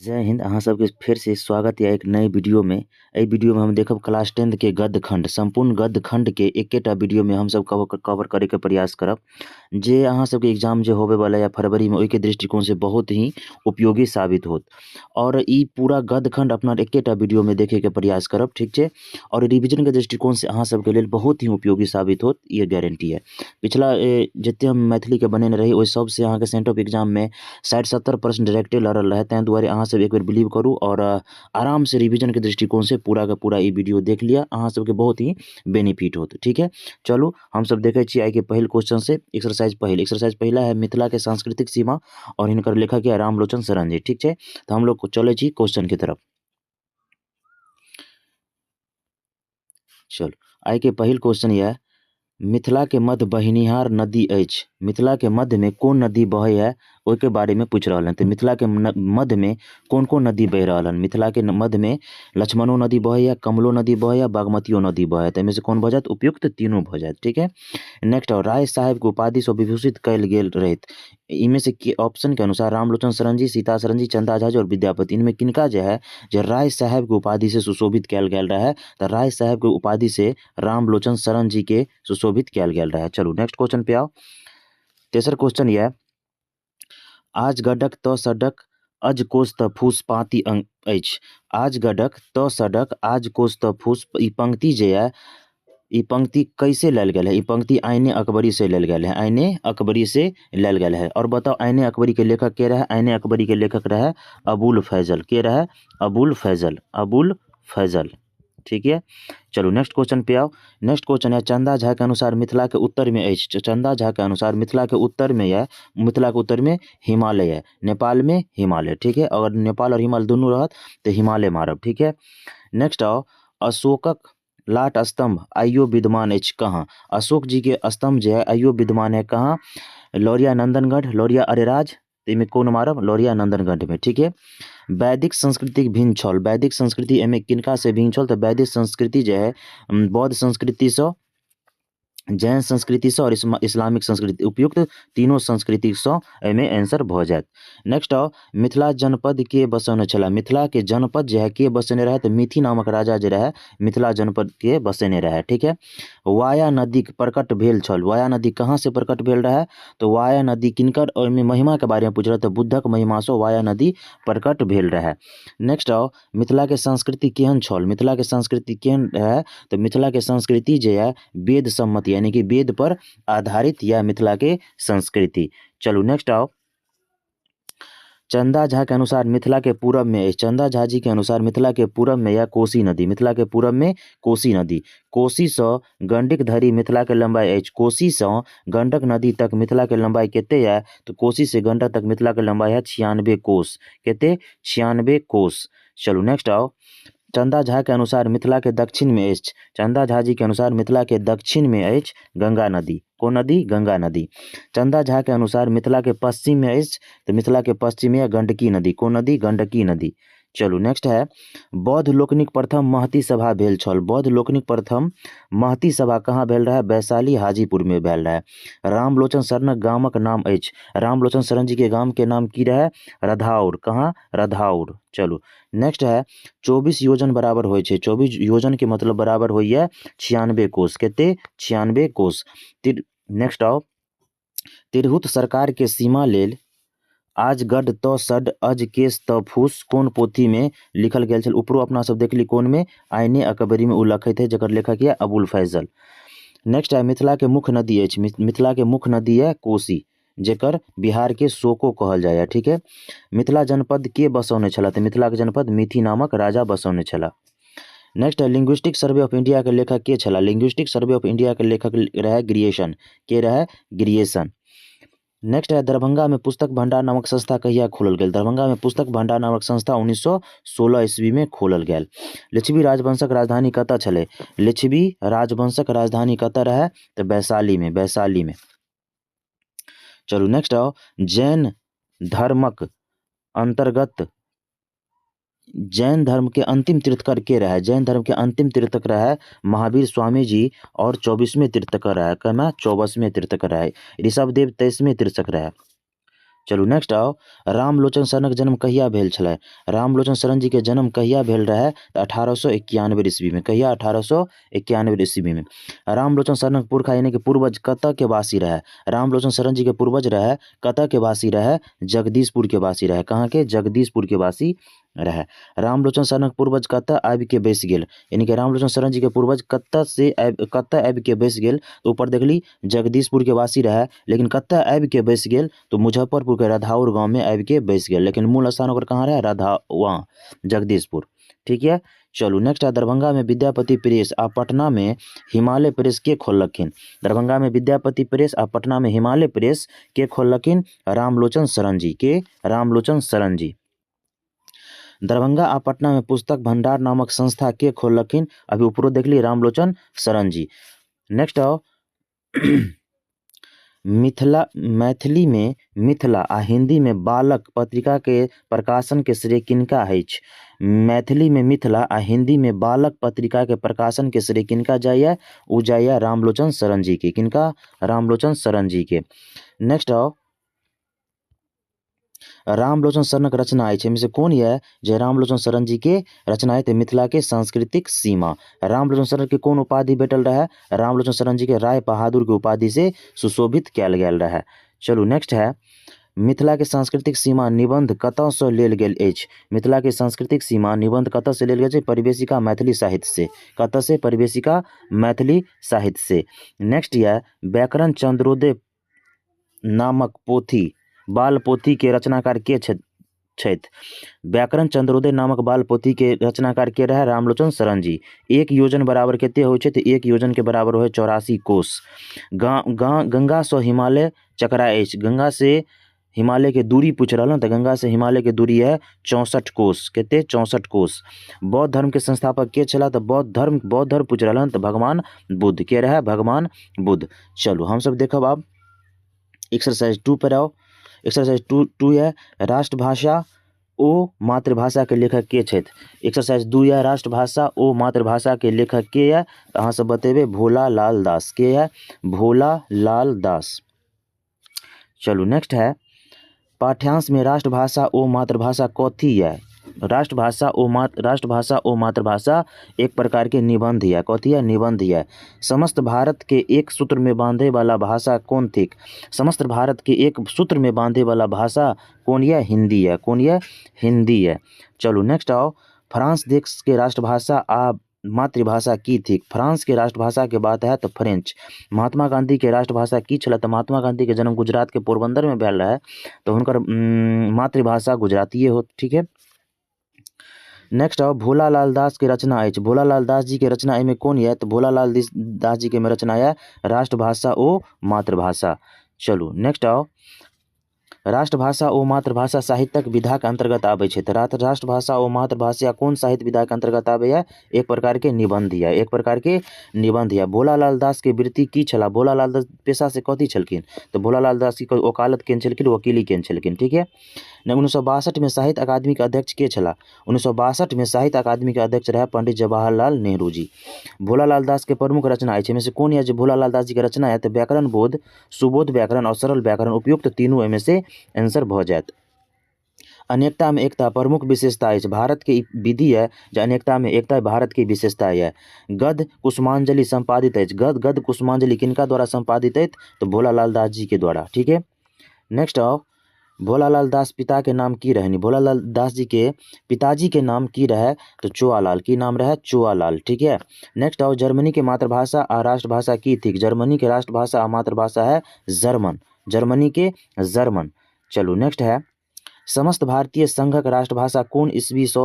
जय हिंद, अहाँ सबके फिर से स्वागत है एक नए वीडियो में। वीडियो में हम देखब क्लास 10 के गद्य खंड, संपूर्ण गद्य खंड के एकेटा वीडियो में हम सब कवर करे के प्रयास करब, जे अहाँ सबके एग्जाम जे होवे वाला या फरवरी में ओई के दृष्टिकोण से बहुत ही उपयोगी साबित होत। और ई पूरा गद्य खंड अपना एकेटा वीडियो में देखे के प्रयास करब, ठीक है। और रिविजन के दृष्टिकोण से अहाँ सबके लेल बहुत ही उपयोगी साबित होत, ये गारंटी है। पिछला जते हम मैथिली के बनेने रही ओहि सब से अहाँ के सेंटर ऑफ एग्जाम में 60-70% डायरेक्टे लड़ल रहे, तें दुआरे अहाँ सब एक बार बिलीव करू और आराम से रिवीजन के दृष्टिकोण से पूरा का पूरा ई वीडियो देख लिया, अहाँ सबके बहुत ही बेनिफिट होत, ठीक है। चलू हम सब देखे छी आई के पहिल क्वेश्चन से। एक्सरसाइज पहिला है मिथिला के सांस्कृतिक सीमा और हिनकर लेखक है रामलोचन शरण जी, ठीक है। तो हम लोग चले छी क्वेश्चन की तरफ। चलो आई के पहिल क्वेश्चन यह मिथिला के मध्य बहिनिहार नदी अछि। मिथिला के मध्य में कौन नदी बहे है ओई के बारे में पूछ रहा है। तो मिथिला के मध्य में कौन कौन नदी बह रहा है? मिथिला के मध्य में लक्ष्मणो नदी बहे है, कमलो नदी बहे है, बागमतियो नदी बहे है। तो इनमें से कौन भऽ जायत? उपयुक्त तीनों भऽ जायत, ठीक है। नेक्स्ट और राय साहेब के उपाधि से विभूषित कयल गेल रहैत। इनमें से ऑप्शन के अनुसार रामलोचन शरण जी, सीता शरण जी, चंदा झा जी और विद्यापति। इनमें किनका जो है जो राय साहेब के उपाधि से सुशोभित कयल गेल रहा है? तो राय साहेब के उपाधि से रामलोचन शरण जी के सुशोभित कयल गेल रहा है। चलू नेक्स्ट क्वेश्चन पे आओ। तेसर क्वेश्चन यह आज गडक त सडक अज कोस त फूस पाती अछि। आज गडक त सडक आज कोस त फूस, ई पंक्ति जे है ई पंक्ति कैसे लेल गेल है? ई पंक्ति आईने अकबरी से लेल गेल है, आईने अकबरी से लेल गेल है। और बताओ आईने अकबरी के लेखक के रहे? आईने अकबरी के लेखक रहे अबुल फैजल। के रहे? अबुल फैजल, अबुल फैजल, ठीक है। चलो नेक्स्ट क्वेश्चन पे आओ। नेक्स्ट क्वेश्चन है चंदा झा के अनुसार मिथिला के उत्तर में अछि। चंदा झा के अनुसार मिथिला के उत्तर में है, मिथिला के उत्तर में हिमालय है, नेपाल में हिमालय, ठीक है। अगर नेपाल और हिमालय दोनों रहत तो हिमालय मारब, ठीक है। नेक्स्ट आओ अशोकक लाट स्तंभ आइयो विद्यमान अछि कहाँ? अशोक जी के स्तंभ जो है आइयो विद्यमान है कहाँ? लौरिया नंदनगढ़, लौरिया अरेराज। में कौन मारब? लौरिया नंदनगढ़ में, ठीक है। वैदिक संस्कृति भिन्न छल। वैदिक संस्कृति एमे किनका से भिन्न छल? तो वैदिक संस्कृति जो है बौद्ध संस्कृति से, जैन संस्कृति से और इस्लामिक संस्कृति, उपयुक्त तीनों संस्कृति से एमे आंसर भ जायत। नेक्स्ट आओ मिथिला जनपद के बसौने छला। मिथिला के जनपद जो है के बसने रहे? तो मिथि नामक राजा जो रहे मिथिला जनपद के बसने रहे, ठीक है। वाया नदी प्रकट भेल छल। वाया नदी कहाँ से प्रकट भेल रहे? तो वाया नदी किनकर और महिमा के बारे में पूछ रहे? तो बुद्धक महिमा से वाया नदी प्रकट भेल रहे। नेक्स्ट आओ मिथिला के संस्कृति केहन छल? मिथिला के संस्कृति केहन रहे? तो मिथिला के संस्कृति जो है वेद सम्मत यानी कि वेद पर आधारित या मिथिला के संस्कृति। चलो नेक्स्ट आओ चंदा झा के अनुसार मिथिला के पूरब में, चंदा झा जी के अनुसार मिथिला के पूरब में या कोसी नदी। मिथिला के पूरब में कोसी नदी। कोसी से गंडक धरि मिथिला के लंबाई अछि। कोसी से गंडक नदी तक मिथिला के लंबाई केते है? तो कोसी से गंडक तक मिथिला के लंबाई है 96 कोस। केते? 96 कोस। चलो नेक्स्ट आओ चंदा झा के अनुसार मिथिला के दक्षिण में अछि। चंदा झा जी के अनुसार मिथिला के दक्षिण में अछि गंगा नदी। कौन नदी? गंगा नदी। चंदा झा के अनुसार मिथिला के पश्चिम में अछि। तो मिथिला के पश्चिम में गंडकी नदी। कौन नदी? गंडकी नदी। चलो नेक्स्ट है बौद्ध लोकनिक प्रथम महती सभा भेल छल। बौद्ध लोकनिक प्रथम महती सभा कहाँ भेल रहे? वैशाली हाजीपुर में भेल रहे। रामलोचन शरणक गामक नाम अछि। रामलोचन शरण जी के गाम के नाम की रहे? रधाउर। कहाँ? रधाउर। चलो नेक्स्ट है 24 योजन बराबर होय छे। 24 योजन के मतलब बराबर होइए 96 कोस। केते? 96 कोस। नेक्स्ट आओ तिरहुत सरकार के सीमा लेल आज गढ़ त सड अज केस त फूस कौन पोथी में लिखल गेल छल? ऊपरो अपना सब देखली कौन में? आईने अकबरी में उ लिखैत है जकर लेखक है अबुल फैजल। नेक्स्ट है मिथिला के मुख्य नदी अछि। मिथिला के मुख्य नदी है कोसी, जेकर बिहार के शोको कहल जाए, ठीक है। मिथिला जनपद के बसौने छला? तो मिथिला के जनपद मिथि नामक राजा बसौने छला। नेक्स्ट है लिंग्विस्टिक सर्वे ऑफ इंडिया के लेखक के छला? लिंग्विस्टिक सर्वे ऑफ इंडिया के लेखक रहे ग्रिएशन। के रहे? ग्रिएशन। नेक्स्ट है दरभंगा में पुस्तक भंडार नामक संस्था कहिया खोलल गेल? दरभंगा में पुस्तक भंडार नामक संस्था 1916 ईस्वी में खोलल गेल। लिच्छवी राजवंशक राजधानी कतऽ छलै? लिच्छवी राजवंशक राजधानी कतऽ रहे? तो वैशाली में, वैशाली में। चलो नेक्स्ट आओ जैन धर्मक अंतर्गत जैन धर्म के अंतिम तीर्थकर के रहे? जैन धर्म के अंतिम तीर्थकर रहे महावीर स्वामी जी और 24वें तीर्थकर रहे। कमा 24वें तीर्थकर रहे। ऋषभदेव 23वें तीर्थकर रहे। चलू नेक्स्ट आओ, रामलोचन शरणक जन्म कहिया भेल छलै? रामलोचन शरण जी के जन्म कहिया भेल रहे? तो 1891 ईस्वी में। कहिया? 1891 ईस्वी में। रामलोचन शरणक पुरखा यानी कि पूर्वज कतऽ के वासी रहे? रामलोचन शरण जी के पूर्वज रहे कतऽ के वासी रहे? जगदीशपुर के वासी रहे। कहाँ के? जगदीशपुर के वासी रहे। रामलोचन शरणक पूर्वज कतऽ आबि के बैस गेल? यानी कि रामलोचन शरण जी के पूर्वज कतऽ आबि के बैस गेल? तो ऊपर देखली जगदीशपुर के वासी रहे, लेकिन कतऽ आबि के बैस गेल? तो मुजफ्फरपुर के रधाउर गांव में आबि के बैस गेल, लेकिन मूल स्थान ओकर कहाँ रहे? वहाँ जगदीशपुर। ठीक है। चलू नेक्स्ट है, दरभंगा में विद्यापति प्रेस आ पटना में हिमालय प्रेस के खोललखिन? दरभंगा में विद्यापति प्रेस आ पटना में हिमालय प्रेस के खोललखिन? रामलोचन शरण जी के। रामलोचन शरण जी। दरभंगा आ पटना में पुस्तक भंडार नामक संस्था के खोललखिन? अभी ऊपरो देखली रामलोचन शरण जी। नेक्स्ट आओ, मैथिली में मिथिला आ हिंदी में बालक पत्रिका के प्रकाशन के श्रेय किनका अछि? मैथिली में मिथिला आ हिंदी में बालक पत्रिका के प्रकाशन के श्रेय किनका जाइए? उ जाइए रामलोचन शरण जी के। किनका? रामलोचन शरण जी के। नेक्स्ट आओ, रामलोचन शरणक रचना अछि, एहिमे से कौन है जे रामलोचन शरण जी के रचना है? मिथिला के सांस्कृतिक सीमा। रामलोचन शरण के कौन उपाधि भेटल रहे? रामलोचन शरण जी के राय बहादुर के उपाधि से सुशोभित कयल गेल रहे। चलू नेक्स्ट है, मिथिला के सांस्कृतिक सीमा निबंध कतऽ सँ लेल गेल अछि? मिथिला के सांस्कृतिक सीमा निबंध कतऽ से लेल गेल छै? परिवेशिका मैथिली साहित्य से। कतऽ से? परिवेशिका मैथिली साहित्य से। नेक्स्ट यह व्याकरण चंद्रोदय नामक पोथी बाल पोथी के रचनाकार के छथि? व्याकरण चंद्रोदय नामक बाल पोथी के रचनाकार के रहे? रामलोचन शरण जी। एक योजन बराबर कते होइ छै? एक योजन के बराबर होइ 84 कोस। गंगा से हिमालय चकरा अछि? गंगा से हिमालय के दूरी पूछ रहा तो गंगा से हिमालय के दूरी है 64 कोस। कते? 64 कोस। बौद्ध धर्म के संस्थापक के छला? तो बौद्ध धर्म पूछ रहा तो भगवान बुद्ध के रहे? भगवान बुद्ध। चलो हम सब देखब अब एक्सरसाइज 2 पर आओ। एक्सरसाइज 2 है राष्ट्रभाषा ओ मातृभाषा के लेखक के छथि? एक्सरसाइज 2 है राष्ट्रभाषा ओ मातृभाषा के लेखक के है? अहाँ सब बतेबे भोला लाल दास। के है? भोला लाल दास। चलो नेक्स्ट है, पाठ्यांश में राष्ट्रभाषा ओ मातृभाषा कथी है? राष्ट्रभाषा ओ मातृभाषा एक प्रकार के निबंध है। कथी है? निबंध है। समस्त भारत के एक सूत्र में बांधे वाला भाषा कौन थिक? समस्त भारत के एक सूत्र में बांधे वाला भाषा कौन है? हिंदी है। कौन है? हिंदी है। चलो नेक्स्ट आओ, फ्रांस देश के राष्ट्रभाषा आ मातृभाषा की थी? फ्रांस के राष्ट्रभाषा के बात है तो फ्रेंच। महात्मा गांधी के राष्ट्रभाषा की छल? तो महात्मा गांधी के जन्म गुजरात के पोरबंदर में भेल रहे, तो उनकर मातृभाषा गुजरातीय हो। ठीक है। नेक्स्ट आओ, भोला लाल दास के रचना है? भोला लाल दास जी के रचना में कौन है? तो भोला लाल दास जी के में रचना है राष्ट्रभाषा ओ मातृभाषा। चलो नेक्स्ट आओ, राष्ट्रभाषा ओ मातृभाषा साहित्यक विधा के अंतर्गत आबै छै? तो राष्ट्रभाषा ओ मातृभाषा कौन साहित्य विधा के अंतर्गत आबै है? एक प्रकार के निबंध है। एक प्रकार के निबंध है। भोला लाल दास के वृत्ति की छला? भोला लाल दास पेशा से कथी छलखिन? तो भोला लाल दास की वकालत केने छलखिन, वकीली केने छलखिन। ठीक है। 1962 में साहित्य अकादमी के अध्यक्ष के छला? 1962 में साहित्य अकादमी के अध्यक्ष रहे पंडित जवाहरलाल नेहरू जी। भोला लाल दास के प्रमुख रचना है में से कौन है जो भोला लाल दास जी के रचना है? तो व्याकरण बोध, सुबोध व्याकरण और सरल व्याकरण उपयुक्त तीनों में से आंसर भ जायत। अनेकता में एकता प्रमुख विशेषता है भारत की विधि है जो अनेकता में एकता भारत की विशेषता है। गद्य कुसुमांजलि संपादित है? गद्य कुसुमांजलि किनका द्वारा संपादित है? तो भोला लाल दास जी के द्वारा। ठीक है। नेक्स्ट आओ, भोला लाल दास पिता के नाम की रहनी? भोला लाल दास जी के पिताजी के नाम की रहे? तो चुआलाल। की नाम रहे? चुआलाल। ठीक है। नेक्स्ट आओ, जर्मनी के मातृभाषा और राष्ट्रभाषा की थी? जर्मनी के राष्ट्रभाषा और मातृभाषा है जर्मन। जर्मनी के जर्मन। चलो नेक्स्ट है, समस्त भारतीय संघक राष्ट्रभाषा कौन ईस्वी से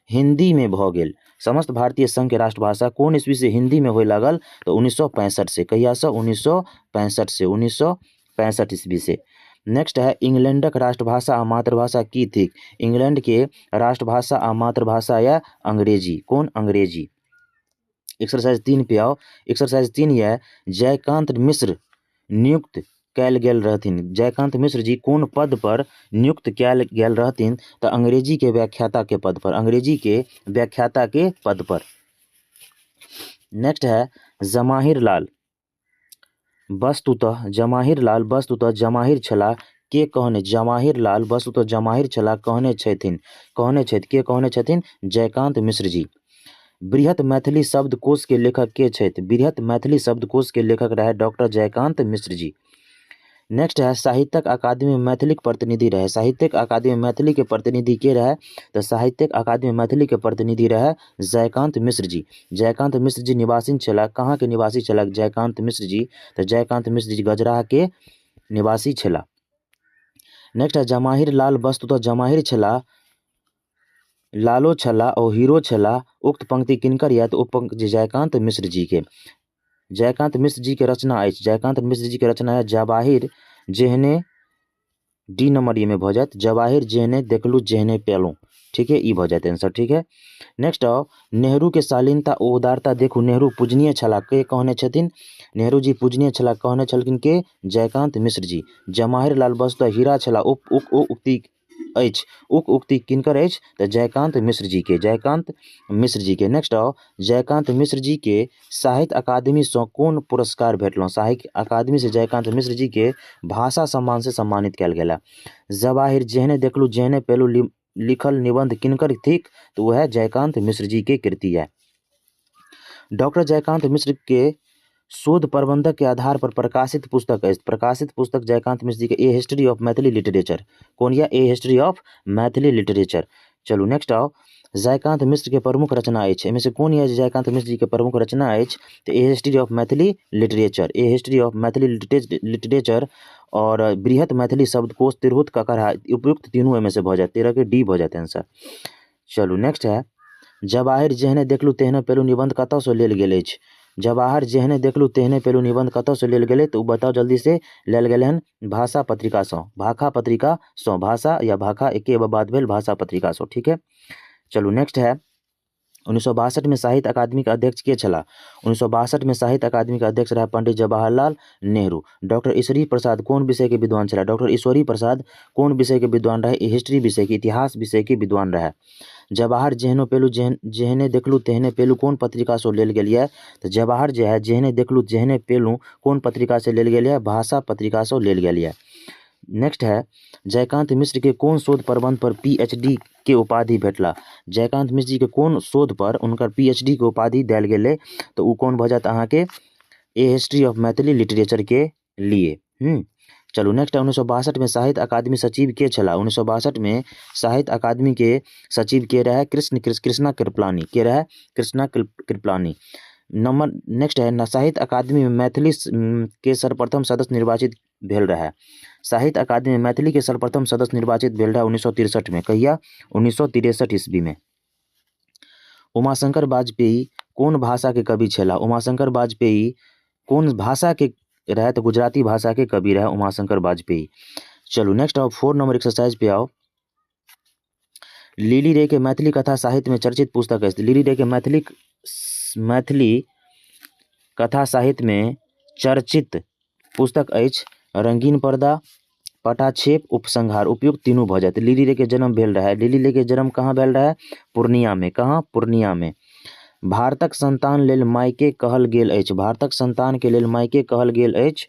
हिंदी में भ गेल? समस्त भारतीय संघ के राष्ट्रभाषा कौन ईस्वी से हिंदी में होय लागल? तो 1965 से। कहिया से? 1965 से। 1965 ईस्वी से। नेक्स्ट है, इंग्लैंडक राष्ट्रभाषा आ मातृभाषा की थी? इंग्लैंड के राष्ट्रभाषा आ मातृभाषा या अंग्रेजी। कौन? अंग्रेजी। एक्सरसाइज 3 पे आओ। एक्सरसाइज 3 है, जयकांत मिश्र नियुक्त कैल गेल रहथिन? जयकांत मिश्र जी कौन पद पर नियुक्त कैल गेल रहथिन? तो अंग्रेजी के व्याख्याता के पद पर। अंग्रेजी के व्याख्याता के पद पर। नेक्स्ट है, जमाहिर लाल वस्तुतः जमाहिर छला के कहने जमाहिर लाल बसु तो जमाहिर छला कहने छथिन के कहने छथिन जयकांत मिश्र जी। बृहत मैथिली शब्दकोश के लेखक के छथि बृहत मैथिली शब्दकोश के लेखक रहे डॉक्टर जयकांत मिश्र जी। नेक्स्ट है साहित्यक अकादमी मैथिली के प्रतिनिधि रहे साहित्यक अकादमी मैथिली के प्रतिनिधि के रहे तो साहित्यक अकादमी मैथिली के प्रतिनिधि रहे जयकांत मिश्र जी। जयकांत मिश्र जी निवासी छला कहाँ के निवासी छला जयकांत मिश्र जी तो जयकांत मिश्र जी गजराह के निवासी छला। नेक्स्ट है जमाहिर लाल वस्तु तो जमाहिर छला लालो छला और हीरो छला उक्त पंक्ति किनकर या तो पंक्ति जयकांत मिश्र जी के। जयकांत मिश्र जी के रचना अछि जयकांत मिश्र जी के रचना है जवाहिर जेहने डी नंबर ये में भ जात जवाहिर जेहने देखलू जेहने पेलू ठीक है ई भ जात आंसर ठीक है। नेक्स्ट आओ नेहरू के शालीनता ओ उदारता देखू नेहरू पूजनीय छला के कहने छथिन नेहरू जी पूजनीय छला कहने छलखिन के जयकांत मिश्र जी। जवाहिर लाल बसु हीरा छला उक्ति अछि उक्ति किनकर अछि तो जयकांत मिश्र जी के जयकांत मिश्र जी के। नेक्स्ट आओ जयकांत मिश्र जी के साहित्य अकादमी से कौन पुरस्कार भेटल साहित्य अकादमी से जयकांत मिश्र जी के भाषा सम्मान से सम्मानित कयल गेला। जवाहिर जेहने देखलू जेहने पेलू लिखल निबंध किनकर थिक तो वह जयकांत मिश्र जी के कृति है। डॉक्टर जयकांत मिश्र के शोध प्रबंधक के आधार पर प्रकाशित पुस्तक है प्रकाशित पुस्तक जयकांत मिश्र जी के ए हिस्ट्री ऑफ मैथिली लिटरेचर कौन या ए हिस्ट्री ऑफ मैथिली लिटरेचर। चलो नेक्स्ट आओ जयकांत मिश्र के प्रमुख रचना अछि इनमें से कौन है जयकांत मिश्र जी के प्रमुख रचना अछि तो a history of Maithili literature a history of Maithili literature और बृहत मैथिली शब्दकोश तिरहुत ककरहा उपयुक्त तीनों में से भ जाए 13 के डी भ जाते आंसर। चलू नेक्स्ट है जवाहिर जेहने देखलू तेहने पेलू निबंध कतऽ से लेल गेल अछि जवाहर जेहने देखलू तेहने पेलू निबंध कतऽ से लेल गेलै तो बताओ जल्दी से लेल गेलै हन भाषा पत्रिका से भाखा पत्रिका से भाषा या भाखा एके बात भेल भाषा पत्रिका से ठीक है। चलू नेक्स्ट है 1962 में साहित्य अकादमी का अध्यक्ष के छला 1962 में साहित्य अकादमी का अध्यक्ष रहा पंडित जवाहरलाल नेहरू। डॉक्टर ईश्वरी प्रसाद कौन विषय के विद्वान छला डॉक्टर ईश्वरी प्रसाद कौन विषय के विद्वान रहे हिस्ट्री विषय के इतिहास विषय के विद्वान रहे। जवाहर जेहनो पेलू जेहने देखलू तेहने पेलू कौन पत्रिका से लेल गेल है तो जवाहर जो है जेहने देखलू जेहने पेलू कौन पत्रिका से लेल गेल है भाषा पत्रिका से लेल गेल है। नेक्स्ट है जयकांत मिश्र के कौन शोध प्रबंध पर पीएचडी के उपाधि भेटला जयकांत मिश्र जी के कौन शोध पर उनकर पीएचडी के उपाधि दियल गेलै तो उ कौन भ जात अहाँ के ए हिस्ट्री ऑफ मैथिली लिटरेचर के लिए। चलो नेक्स्ट 1962 में साहित्य अकादमी सचिव के छला 1962 में साहित्य अकादमी के सचिव के रहे कृष्णा कृपलानी के रहे कृष्णा कृपलानी। नंबर नेक्स्ट है साहित्य अकादमी में मैथिली के सर्वप्रथम सदस्य निर्वाचित भेल रहे साहित्य अकादमी में मैथिली के सर्वप्रथम सदस्य निर्वाचित भेल रहे 1963 में कहिया 1963 ईस्वी में। उमाशंकर वाजपेयी कौन भाषा के कवि छला उमाशंकर वाजपेयी कौन भाषा के रहे तो गुजराती भाषा के कवि रहे उमाशंकर वाजपेयी। चलो नेक्स्ट आओ 4 नंबर एक्सरसाइज पे आओ लिली रे के मैथिली कथा साहित्य में चर्चित पुस्तक है लिली रे के मैथिली कथा साहित्य में चर्चित पुस्तक अछि रंगीन पर्दा पटाक्षेप उपसंहार उपयुक्त तीनों भ जाते। लिली रे के जन्म भेल रहे लिली रे के जन्म कहाँ भेल रहे पूर्णिया में कहाँ पूर्णिया में। भारतक संतान लेल मायके कहल गेल अछि भारतक संतान के लेल मायके कहल गेल अछि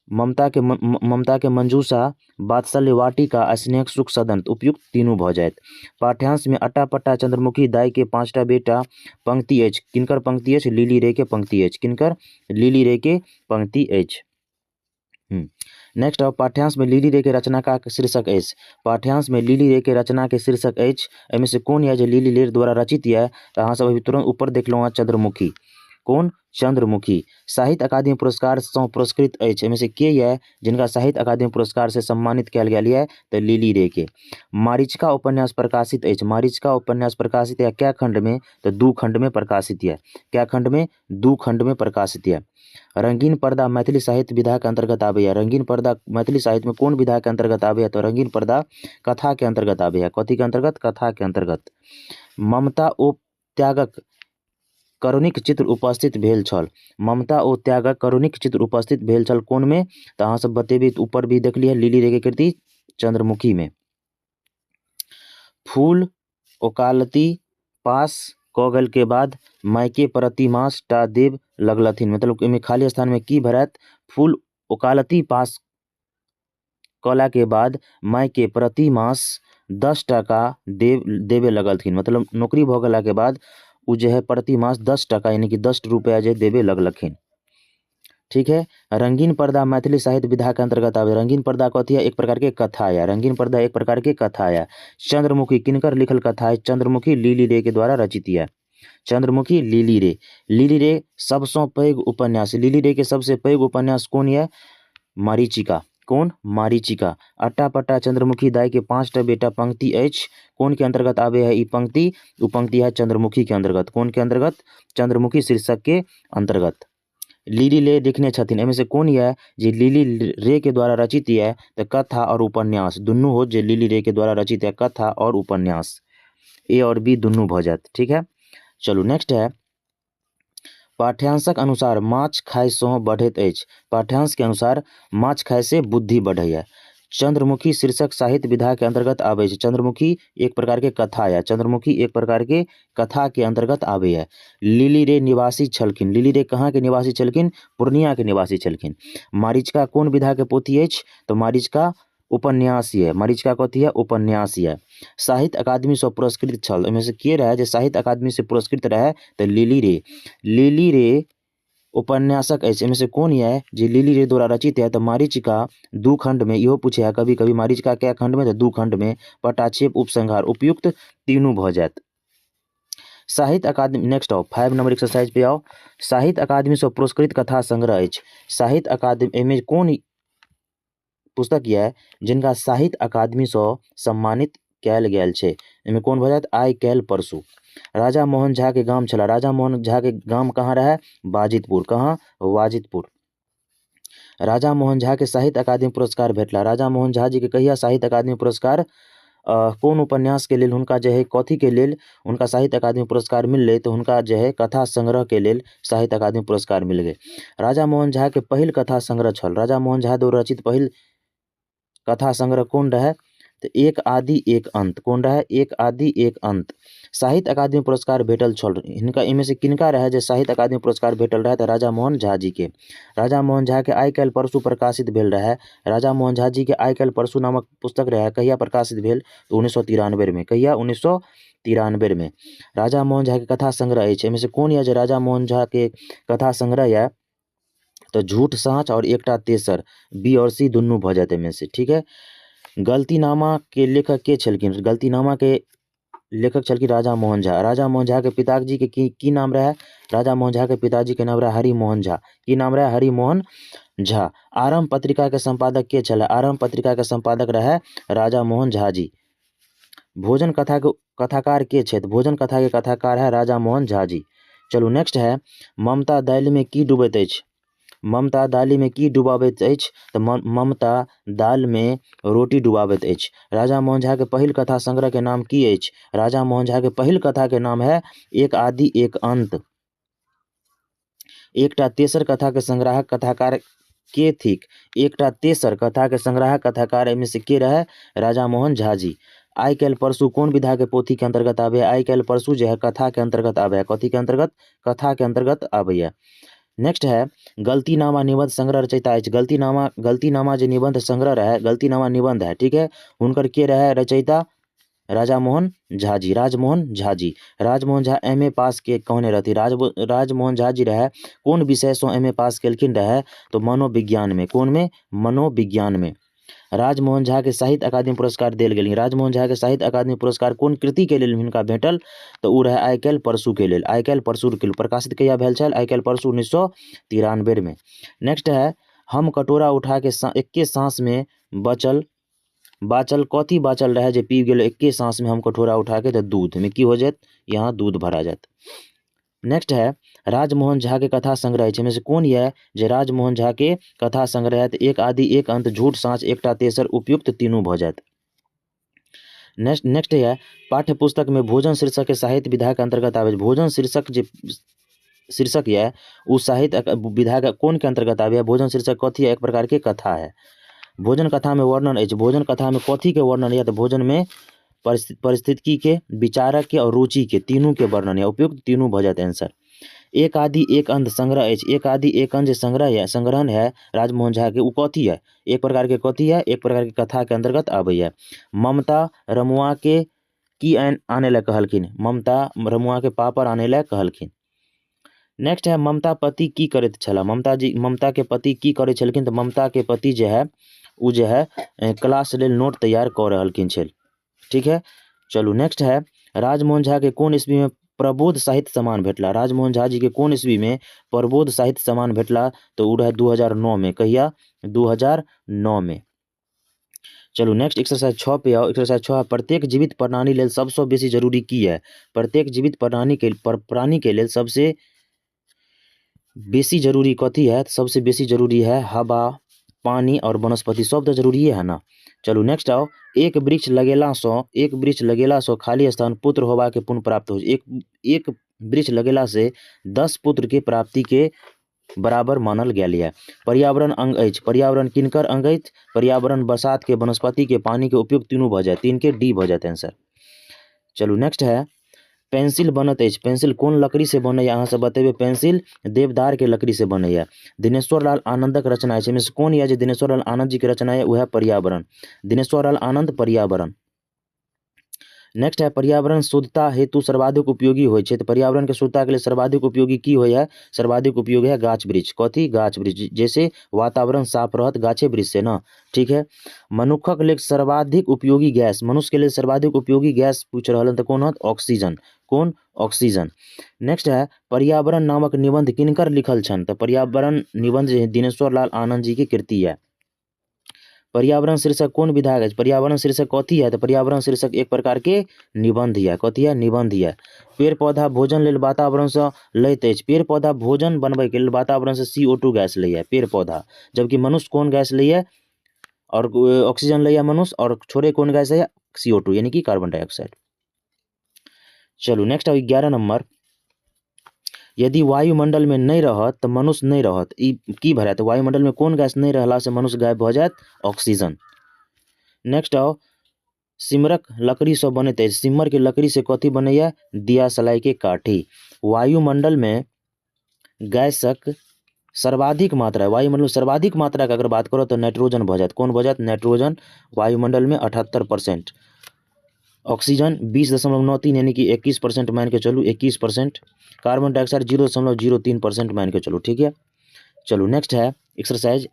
ममता के मंजूषा वात्सल्य वाटिका स्नेहक सुख सदन उपयुक्त तीनों भ जायत। पाठ्यांश में अट्टा पट्टा चंद्रमुखी दाई के 5टा बेटा पंक्ति अछि किनकर पंक्ति अछि लिली रे के पंक्ति अछि किनकर लिली रे के पंक्ति अछि। नेक्स्ट अब पाठ्यांश में लिली रे के रचना का शीर्षक अछि पाठ्यांश में लिली रे के रचना के शीर्षक अछि एहिमे से कौन है जो लिली रे द्वारा रचित है तो अहाँ सब अभी तुरंत ऊपर देख लो चंद्रमुखी कौन चंद्रमुखी। साहित्य अकादमी पुरस्कार से पुरस्कृत अछि एहिमे से के है जिनका साहित्य अकादमी पुरस्कार से सम्मानित कयल गेल है तो लिली रे के। मारीचिका उपन्यास प्रकाशित अछि मारीचिका उपन्यास प्रकाशित है क्या खंड में तो 2 खंड में प्रकाशित है क्या खंड में 2 खंड में प्रकाशित है। रंगीन पर्दा मैथिली साहित्य विधा के अंतर्गत आवे है रंगीन पर्दा मैथिली साहित्य में कौन विधा के अंतर्गत आवे है तो रंगीन पर्दा कथा के अंतर्गत आवे है कथी के अंतर्गत कथा के अंतर्गत। ममता ओ त्यागक करुणिक चित्र उपस्थित भेल छल ममता ओ त्यागक करुणिक चित्र उपस्थित भेल छल कौन में तो अहाँ सब बतेबी ऊपर भी देख लिया लिली रे के कृति चंद्रमुखी में। फूल ओकालती पास क गेल के बाद मायके प्रतिमास टा देव लगलथिन मतलब में खाली स्थान में की भरत फूल ओकालती पास कला के बाद माय के प्रति मास 10 टका देवे लगलखिन। मतलब नौकरी भऽ गेला के बाद उ जे है प्रति मास 10 टका यानी कि 10 रुपया जे देवे लगलखिन। ठीक है। रंगीन पर्दा मैथिली साहित्य विधा के अंतर्गत आवे। रंगीन पर्दा कथी है? एक प्रकार के कथा है। रंगीन पर्दा एक प्रकार के कथा है। चंद्रमुखी किनकर लिखल कथा है? चंद्रमुखी लिली रे के द्वारा रचित है। चंद्रमुखी लिली रे। लिली रे सबसँ पैघ उपन्यास। लिली रे के सबसे पैघ उपन्यास कोन है? मरीचिका। कौन? मरीचिका। अट्टा पट्टा चंद्रमुखी दाई के 5टा बेटा पंक्ति अछि। कौन के अंतर्गत आवे है ई पंक्ति? उ पंक्ति है चंद्रमुखी के अंतर्गत। कौन के अंतर्गत? चंद्रमुखी शीर्षक के अंतर्गत। लिली रे लिखने छथिन। एमे से कौन है जे लिली रे के द्वारा रचित है? तो कथा और उपन्यास दुनू हो जे लिली रे के द्वारा रचित है कथा और उपन्यास। ए और बी दुनू भऽ जायत। ठीक है। चलू नेक्स्ट है पाठ्यांशक अनुसार माछ खाय सँ बढ़ैत अछि। पाठ्यांश के अनुसार माछ खाय से बुद्धि बढ़ैया। चंद्रमुखी शीर्षक साहित्य विधा के अंतर्गत आवे छै। चंद्रमुखी एक प्रकार के कथा है। चंद्रमुखी एक प्रकार के कथा के अंतर्गत आवे है। लिली रे निवासी छलखिन। लिली रे कहाँ के निवासी छलखिन? पूर्णिया के निवासी छलखिन। मरीचिका कोन विधा के पोथी अछि? तो मरीचिका उपन्यास है। मरीचिका कथी है? उपन्यास है। साहित्य अकादमी से पुरस्कृत छल। एहिमे से के रहे जे साहित्य अकादमी से पुरस्कृत रहे? तो लिली रे। लिली रे उपन्यासक अछि। एहिमे से कौन है जे लिली रे द्वारा रचित है? तो मरीचिका 2 खंड में। इहो पूछे है कभी कभी मरीचिका कै खंड में? तो 2 खंड में। पटाक्षेप उपसंहार उपयुक्त तीनों भऽ जायत। साहित्य अकादमी नेक्स्ट आओ 5 नंबर एक्सरसाइज पे आओ। साहित्य अकादमी से पुरस्कृत कथा संग्रह अछि। साहित्य अकादमी एहिमे कौन पुस्तक यऽ जिनका साहित्य अकादमी से सम्मानित कयल गेल छै? एहिमे कौन भऽ जायत? आइ काल्हि परसू। राजा मोहन झा के गाम छला। राजा मोहन झा के गाम कहाँ रहे? बाजितपुर। कहाँ? वाजितपुर। राजा मोहन झा के साहित्य अकादमी पुरस्कार भेटला। राजा मोहन झा जी के कहिया साहित्य अकादमी पुरस्कार कौन उपन्यास के लेल हुनका जे है कथी के लेल हुनका साहित्य अकादमी पुरस्कार मिललै? तो हुनका जे है कथा संग्रह के लेल साहित्य अकादमी पुरस्कार मिल गए। राजा मोहन झा के पहिल कथा संग्रह छल। राजा मोहन झा द्वारा रचित पहिल कथा संग्रह कौन रहे? तो एक आदि एक अंत। कौन रहे? एक आदि एक अंत। साहित्य अकादमी पुरस्कार भेटल छल हिनका इनमें से किनका रहे जे साहित्य अकादमी पुरस्कार भेटल रहे? तो राजा मोहन झा जी के। राजा मोहन झा के आइ काल्हि परसू प्रकाशित भेल रहे। राजा मोहन झा जी के आइ काल्हि परसू नामक पुस्तक रहे कहिया प्रकाशित भेल? तो 1993 में। कहिया? 1993 में। राजा मोहन झा के कथा संग्रह अछि। एहिमे से कौन है जे राजा मोहन झा के कथा संग्रह है? तो झूठ साँच और एकटा तेसर। बी और सी दुनू भऽ जायत एहिमे से। ठीक है। गलतीनामा के लेखक के छलखिन? गलतीनामा के लेखक छलखिन राजा मोहन झा। राजा मोहन झा के पिताजी के की नाम रहे? राजा मोहन झा के पिताजी के नाम रहे हरिमोहन झा। की नाम रहे? हरिमोहन झा। आरंभ पत्रिका के संपादक के छले? आरंभ पत्रिका के संपादक रहे राजा मोहन झा जी। भोजन कथा के कथाकार के छथि? भोजन कथा के कथाकार है राजा मोहन झा जी। चलू नेक्स्ट है ममता दालि में की डूबैत अछि? ममता दालि में की डुबाबैत अछि? तो ममता दाल में रोटी डुबाबैत अछि। राजा मोहन झा के पहिल कथा संग्रह के नाम की अछि? राजा मोहन झा के पहिल कथा के नाम है एक आदि एक अंत। एकटा तेसर कथा के संग्राहक कथाकार के थिक? एकटा तेसर कथा के संग्राहक कथाकार एहिमे से के रहे? राजा मोहन झा जी। आइ काल्हि परसू कौन विधा के पोथी के अंतर्गत आवे? आइ काल्हि परसू जो है कथा के अंतर्गत आवे है। कथी के अंतर्गत? कथा के अंतर्गत आवे है। नेक्स्ट है गलतीनामा निबंध संग्रह रचयिता अछि। गलतीनामा जे निबंध संग्रह रहे गलतीनामा निबंध है। ठीक है। हुनकर के रहे रचयिता? राजा मोहन झा जी। राजमोहन झा जी। राजमोहन झा MA पास के कहने रहती। राजमोहन झा जी रहे कौन विषय से MA पास केलखिन रहे? तो मनोविज्ञान में। कौन में? मनोविज्ञान में। राजमोहन झा के साहित्य अकादमी पुरस्कार देल गेल। राजमोहन झा के साहित्य अकादमी पुरस्कार कौन कृति के लेल हिनका भेटल? तो उ रहे आइ काल्हि परसू के लेल। आइ काल्हि परसू के लेल प्रकाशित कहिया भेल छल? आइ काल्हि परसू 1993 में। नेक्स्ट है हम कटोरा उठा के एके सांस में बाचल कथी बाचल रहे जे पी गेल एके सांस में? हम कटोरा उठा के? तो दूध में की हो जात? यहाँ दूध भरा जात। नेक्स्ट है राजमोहन झा के कथा संग्रह है। में से कौन है जे राजमोहन झा के कथा संग्रह है? तो एक आदि एक अंत, झूठ साँच, एकटा तेसर, उपयुक्त तीनों भऽ जायत। नेक्स्ट है पाठ्य पुस्तक में भोजन शीर्षक के साहित्य विधा के अंतर्गत आवे। भोजन शीर्षक जे शीर्षक है उस साहित्य विधा के कौन के अंतर्गत आवे? भोजन शीर्षक कथी है? एक प्रकार के कथा है। भोजन कथा में वर्णन है। भोजन कथा में कथी के वर्णन है? तो भोजन में परिस्थिति के, विचारक के और रुचि के तीनों के वर्णन है। उपयुक्त तीनों भऽ जायत आंसर। एक आदि एक अंध संग्रह अछि, एक आदि एक अंध जे संग्रहण है राजमोहन झा के, उ कथी है? एक प्रकार के कथी है? एक प्रकार के कथा के अंतर्गत आबैया। ममता रमुआ के की आने ला कहलखिन? ममता रमुआ के पापड़ आने ला कहलखिन। नेक्स्ट है ममता पति की करैत छला? ममता के पति की करै छलखिन? तो ममता के पति जो है उ जे है क्लास लेल नोट तैयार कऽ रहलखिन छल। ठीक है, चलू नेक्स्ट है राजमोहन झा के कोन ईस्वी में प्रबोध साहित्य सम्मान भेटला? राजमोहन झा जी के कोन ईस्वी में प्रबोध साहित्य सम्मान भेटला? तो उ रहे 2009 में। कहिया? 2009 में। चलू नेक्स्ट एक्सरसाइज 6 पे आओ। एक्सरसाइज 6 प्रत्येक जीवित प्राणी लेल सबसे बेसी जरूरी की है? प्रत्येक जीवित प्राणी के लेल सबसे बेसी जरूरी कथी है? सबसे बेसी जरूरी है हवा, पानी और वनस्पति। सब तो जरूरी है ना। चलू नेक्स्ट आओ। एक वृक्ष लगेला सो खाली स्थान पुत्र होबा के पुण्य प्राप्त हो। एक वृक्ष लगेला से 10 पुत्र के प्राप्ति के बराबर मानल गेल है। पर्यावरण अंग अछि। पर्यावरण किनकर अंग अछि? पर्यावरण बसात के, वनस्पति के, पानी के, उपयोग तीनों भ जाए। 3 के डी भ जाए आंसर। चलू नेक्स्ट है पेंसिल बनत अछि। पेंसिल कोन लकड़ी से बनैया? अहाँ सब बतेबे। पेंसिल देवदार के लकड़ी से बनैया। दिनेश्वर लाल आनंदक रचना अछि। एहिमे से कोन यऽ जे दिनेश्वर लाल आनंद जी के रचना है? वह पर्यावरण। दिनेश्वर लाल आनंद पर्यावरण। नेक्स्ट है पर्यावरण शुद्धता हेतु सर्वाधिक उपयोगी होय छै। तो पर्यावरण के शुद्धता के लिए सर्वाधिक उपयोगी की होय है? सर्वाधिक उपयोगी है गाछ वृक्ष। कथी? गाछ वृक्ष। जैसे वातावरण साफ रहत गाछे वृक्ष से ना। ठीक है, मनुखक लेल सर्वाधिक उपयोगी गैस। मनुष्य के लिए सर्वाधिक उपयोगी गैस पूछ रहल है तो कौन होत? ऑक्सीजन। कौन? ऑक्सीजन। नेक्स्ट है पर्यावरण नामक निबंध किनकर लिखल छन? तो पर्यावरण निबंध जे है दिनेश्वर लाल आनंद जी की कृति है। पर्यावरण शीर्षक कोन विधायक है? पर्यावरण शीर्षक कथी है? तो पर्यावरण शीर्षक एक प्रकार के निबंध है। कथी है? निबंध है। पेड़ पौधा भोजन लेल वातावरण से लैत अछि। पेड़ पौधा भोजन बनबे के लेल वातावरण से CO2 गैस लैया पेड़ पौधा। जबकि मनुष्य कौन गैस लैया? और ऑक्सीजन लैया मनुष्य, और छोड़े कौन गैस है? CO2 यानी कि कार्बन डाइऑक्साइड। चलू नेक्स्ट 11 नंबर। यदि वायुमंडल में नहीं रहत तो मनुष्य नहीं रहत। ई की भरत? वायुमंडल में कौन गैस नहीं रहला से मनुष्य गायब भ जायत? ऑक्सीजन। नेक्स्ट आओ सिमरक लकड़ी से बनैत अछि। सिमर के लकड़ी से कथी बनैया? दिया सलाई के काठी। वायुमंडल में गैसक सर्वाधिक मात्रा, वायुमंडल सर्वाधिक मात्रा की अगर बात करो तो नाइट्रोजन भ जायत। कौन भ जायत? नाइट्रोजन। वायुमंडल में 78%। ऑक्सीजन 20.93 यानी कि 21% मान के चलू 21%। कार्बन डाइऑक्साइड 0.03% मान के चलो। ठीक है, चलो नेक्स्ट है एक्सरसाइज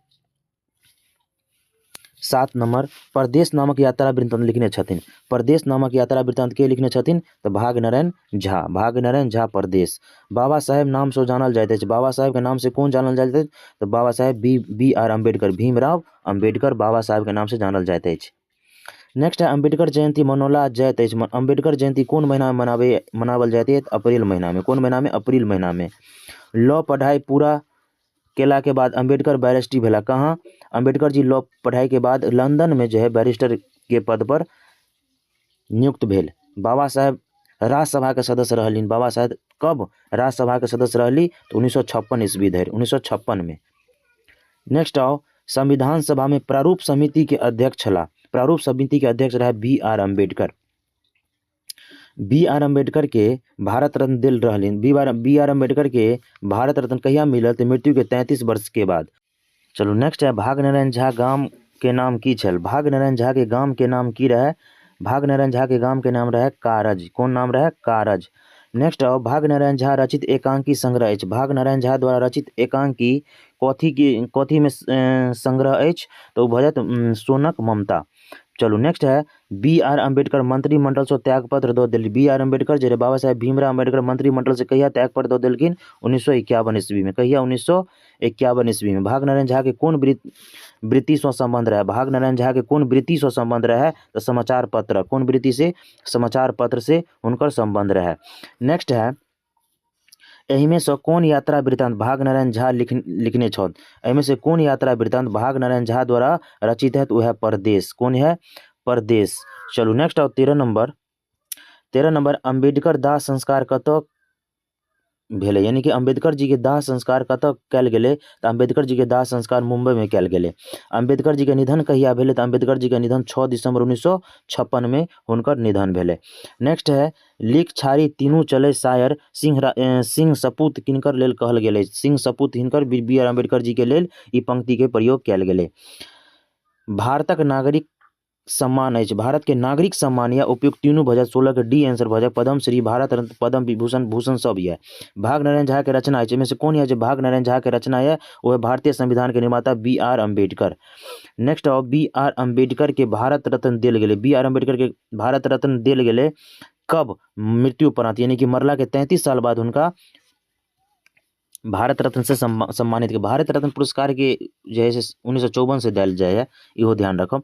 7 नंबर। परदेश नामक यात्रा वृत्तांत लिखने छथिन। परदेश नामक यात्रा वृत्तांत के लिखने छथिन? तो भागनारायण झा। भागनारायण झा परदेश। बाबा साहेब नाम से जानल जाइत अछि। बाबा साहेब के नाम से कौन जानल जाइत अछि? तो बाबा साहेब बी.आर. अम्बेडकर। भीमराव अम्बेडकर बाबा साहेब के नाम से जानल जाइत अछि। नेक्स्ट है अम्बेडकर जयंती मनौला जाइत अछि। अम्बेडकर जयंती कौन महीना में मनावल जाइत है? अप्रैल महीना में। कौन महीना में? अप्रैल महीना में। लॉ पढ़ाई पूरा केला के बाद अम्बेडकर बैरिस्ट्री भेला। कहाँ? अम्बेडकर जी लॉ पढ़ाई के बाद लंदन में जो है बैरिस्टर के पद पर नियुक्त भेल। बाबा साहेब राज्यसभा के सदस्य रहलिन। बाबा साहेब कब राज्यसभा के सदस्य रहली? तो 1956 ईस्वी धरि। 1956 में। नेक्स्ट आओ संविधान सभा में प्रारूप समिति के अध्यक्ष छला। प्रारूप समिति के अध्यक्ष रहे बी.आर. अम्बेडकर। बी.आर. अम्बेडकर के भारत रत्न दिल रहलिन। बी.आर. अम्बेडकर के भारत रत्न कहिया मिलल? तो मृत्यु के 33 वर्ष के बाद। चलो नेक्स्ट है भागनारायण झा गाम के नाम की छल? भागनारायण झा के गाम के नाम की रहे? भागनारायण झा के गाम के नाम रहे कारज। कौन नाम रहे? कारज। नेक्स्ट आओ भागनारायण झा रचित एकांकी संग्रह अछि। भागनारायण झा द्वारा रचित एकांकी कथी में संग्रह अछि? तो भ जायत सोनक ममता। चलो नेक्स्ट है बी.आर. अम्बेडकर मंत्रिमंडल से त्यागपत्र दऽ देली। बी.आर. अम्बेडकर जे बाबा साहेब भीमराव अम्बेडकर मंत्रिमंडल से कहिया त्यागपत्र दऽ देलखिन? 1951 ईस्वी में। कहिया? 1951 ईस्वी में। भागनारायण झा के कौन वृत्ति से संबंध रहे? भागनारायण झा के कौन वृत्ति से संबंध रहे? तो समाचार पत्र। कौन वृत्ति से? समाचार पत्र से उनकर संबंध रहे। नेक्स्ट है एहि में से कौन यात्रा वृत्तांत भागनारायण झा लिखने छथि? एहि में से कौन यात्रा वृत्तांत भागनारायण झा द्वारा रचित है? तो वह परदेश। कौन है? परदेश। चलो नेक्स्ट आओ 13 नंबर। 13 नंबर अम्बेडकर दाह संस्कार कतऽ भेलै, यानी कि अम्बेडकर जी के दाह संस्कार कतऽ कयल गेलै तऽ अम्बेडकर जी के दाह संस्कार मुंबई में कयल गेलै। अम्बेडकर जी के निधन कहिया भेलै तऽ अम्बेडकर जी के निधन 6 दिसंबर 1956 में हुनकर निधन भेलै। नेक्स्ट है लिख छाड़ी तीनू चले शायर सिंह सपूत किनकर लेल कहल गेलै। सिंह सपूत हिनकर बी आर अम्बेडकर जी के लेल ई पंक्ति के प्रयोग कयल गेलै। भारतक नागरिक सम्मान अछि। भारत के नागरिक सम्मान या उपयुक्त तीनू भऽ जायत 16 के डी आंसर भऽ जायत। पद्मश्री, भारत रत्न, पद्म विभूषण, भूषण सब ये। भाग नारायण झा के रचना है, इनमें से कौन है जो भाग नारायण झा के रचना है? वो है भारतीय संविधान के निर्माता बी आर अम्बेडकर। नेक्स्ट आओ बी आर अम्बेडकर के भारत रत्न देल गेलै। बी आर अम्बेडकर के भारत रत्न देल गेलै कब? मृत्यु उपरांत, यानी कि मरला के 33 साल बाद उनका भारत रत्न से सम्मानित के। भारत रत्न पुरस्कार के जो है 1954 से देल जाय है, इहो ध्यान रखब।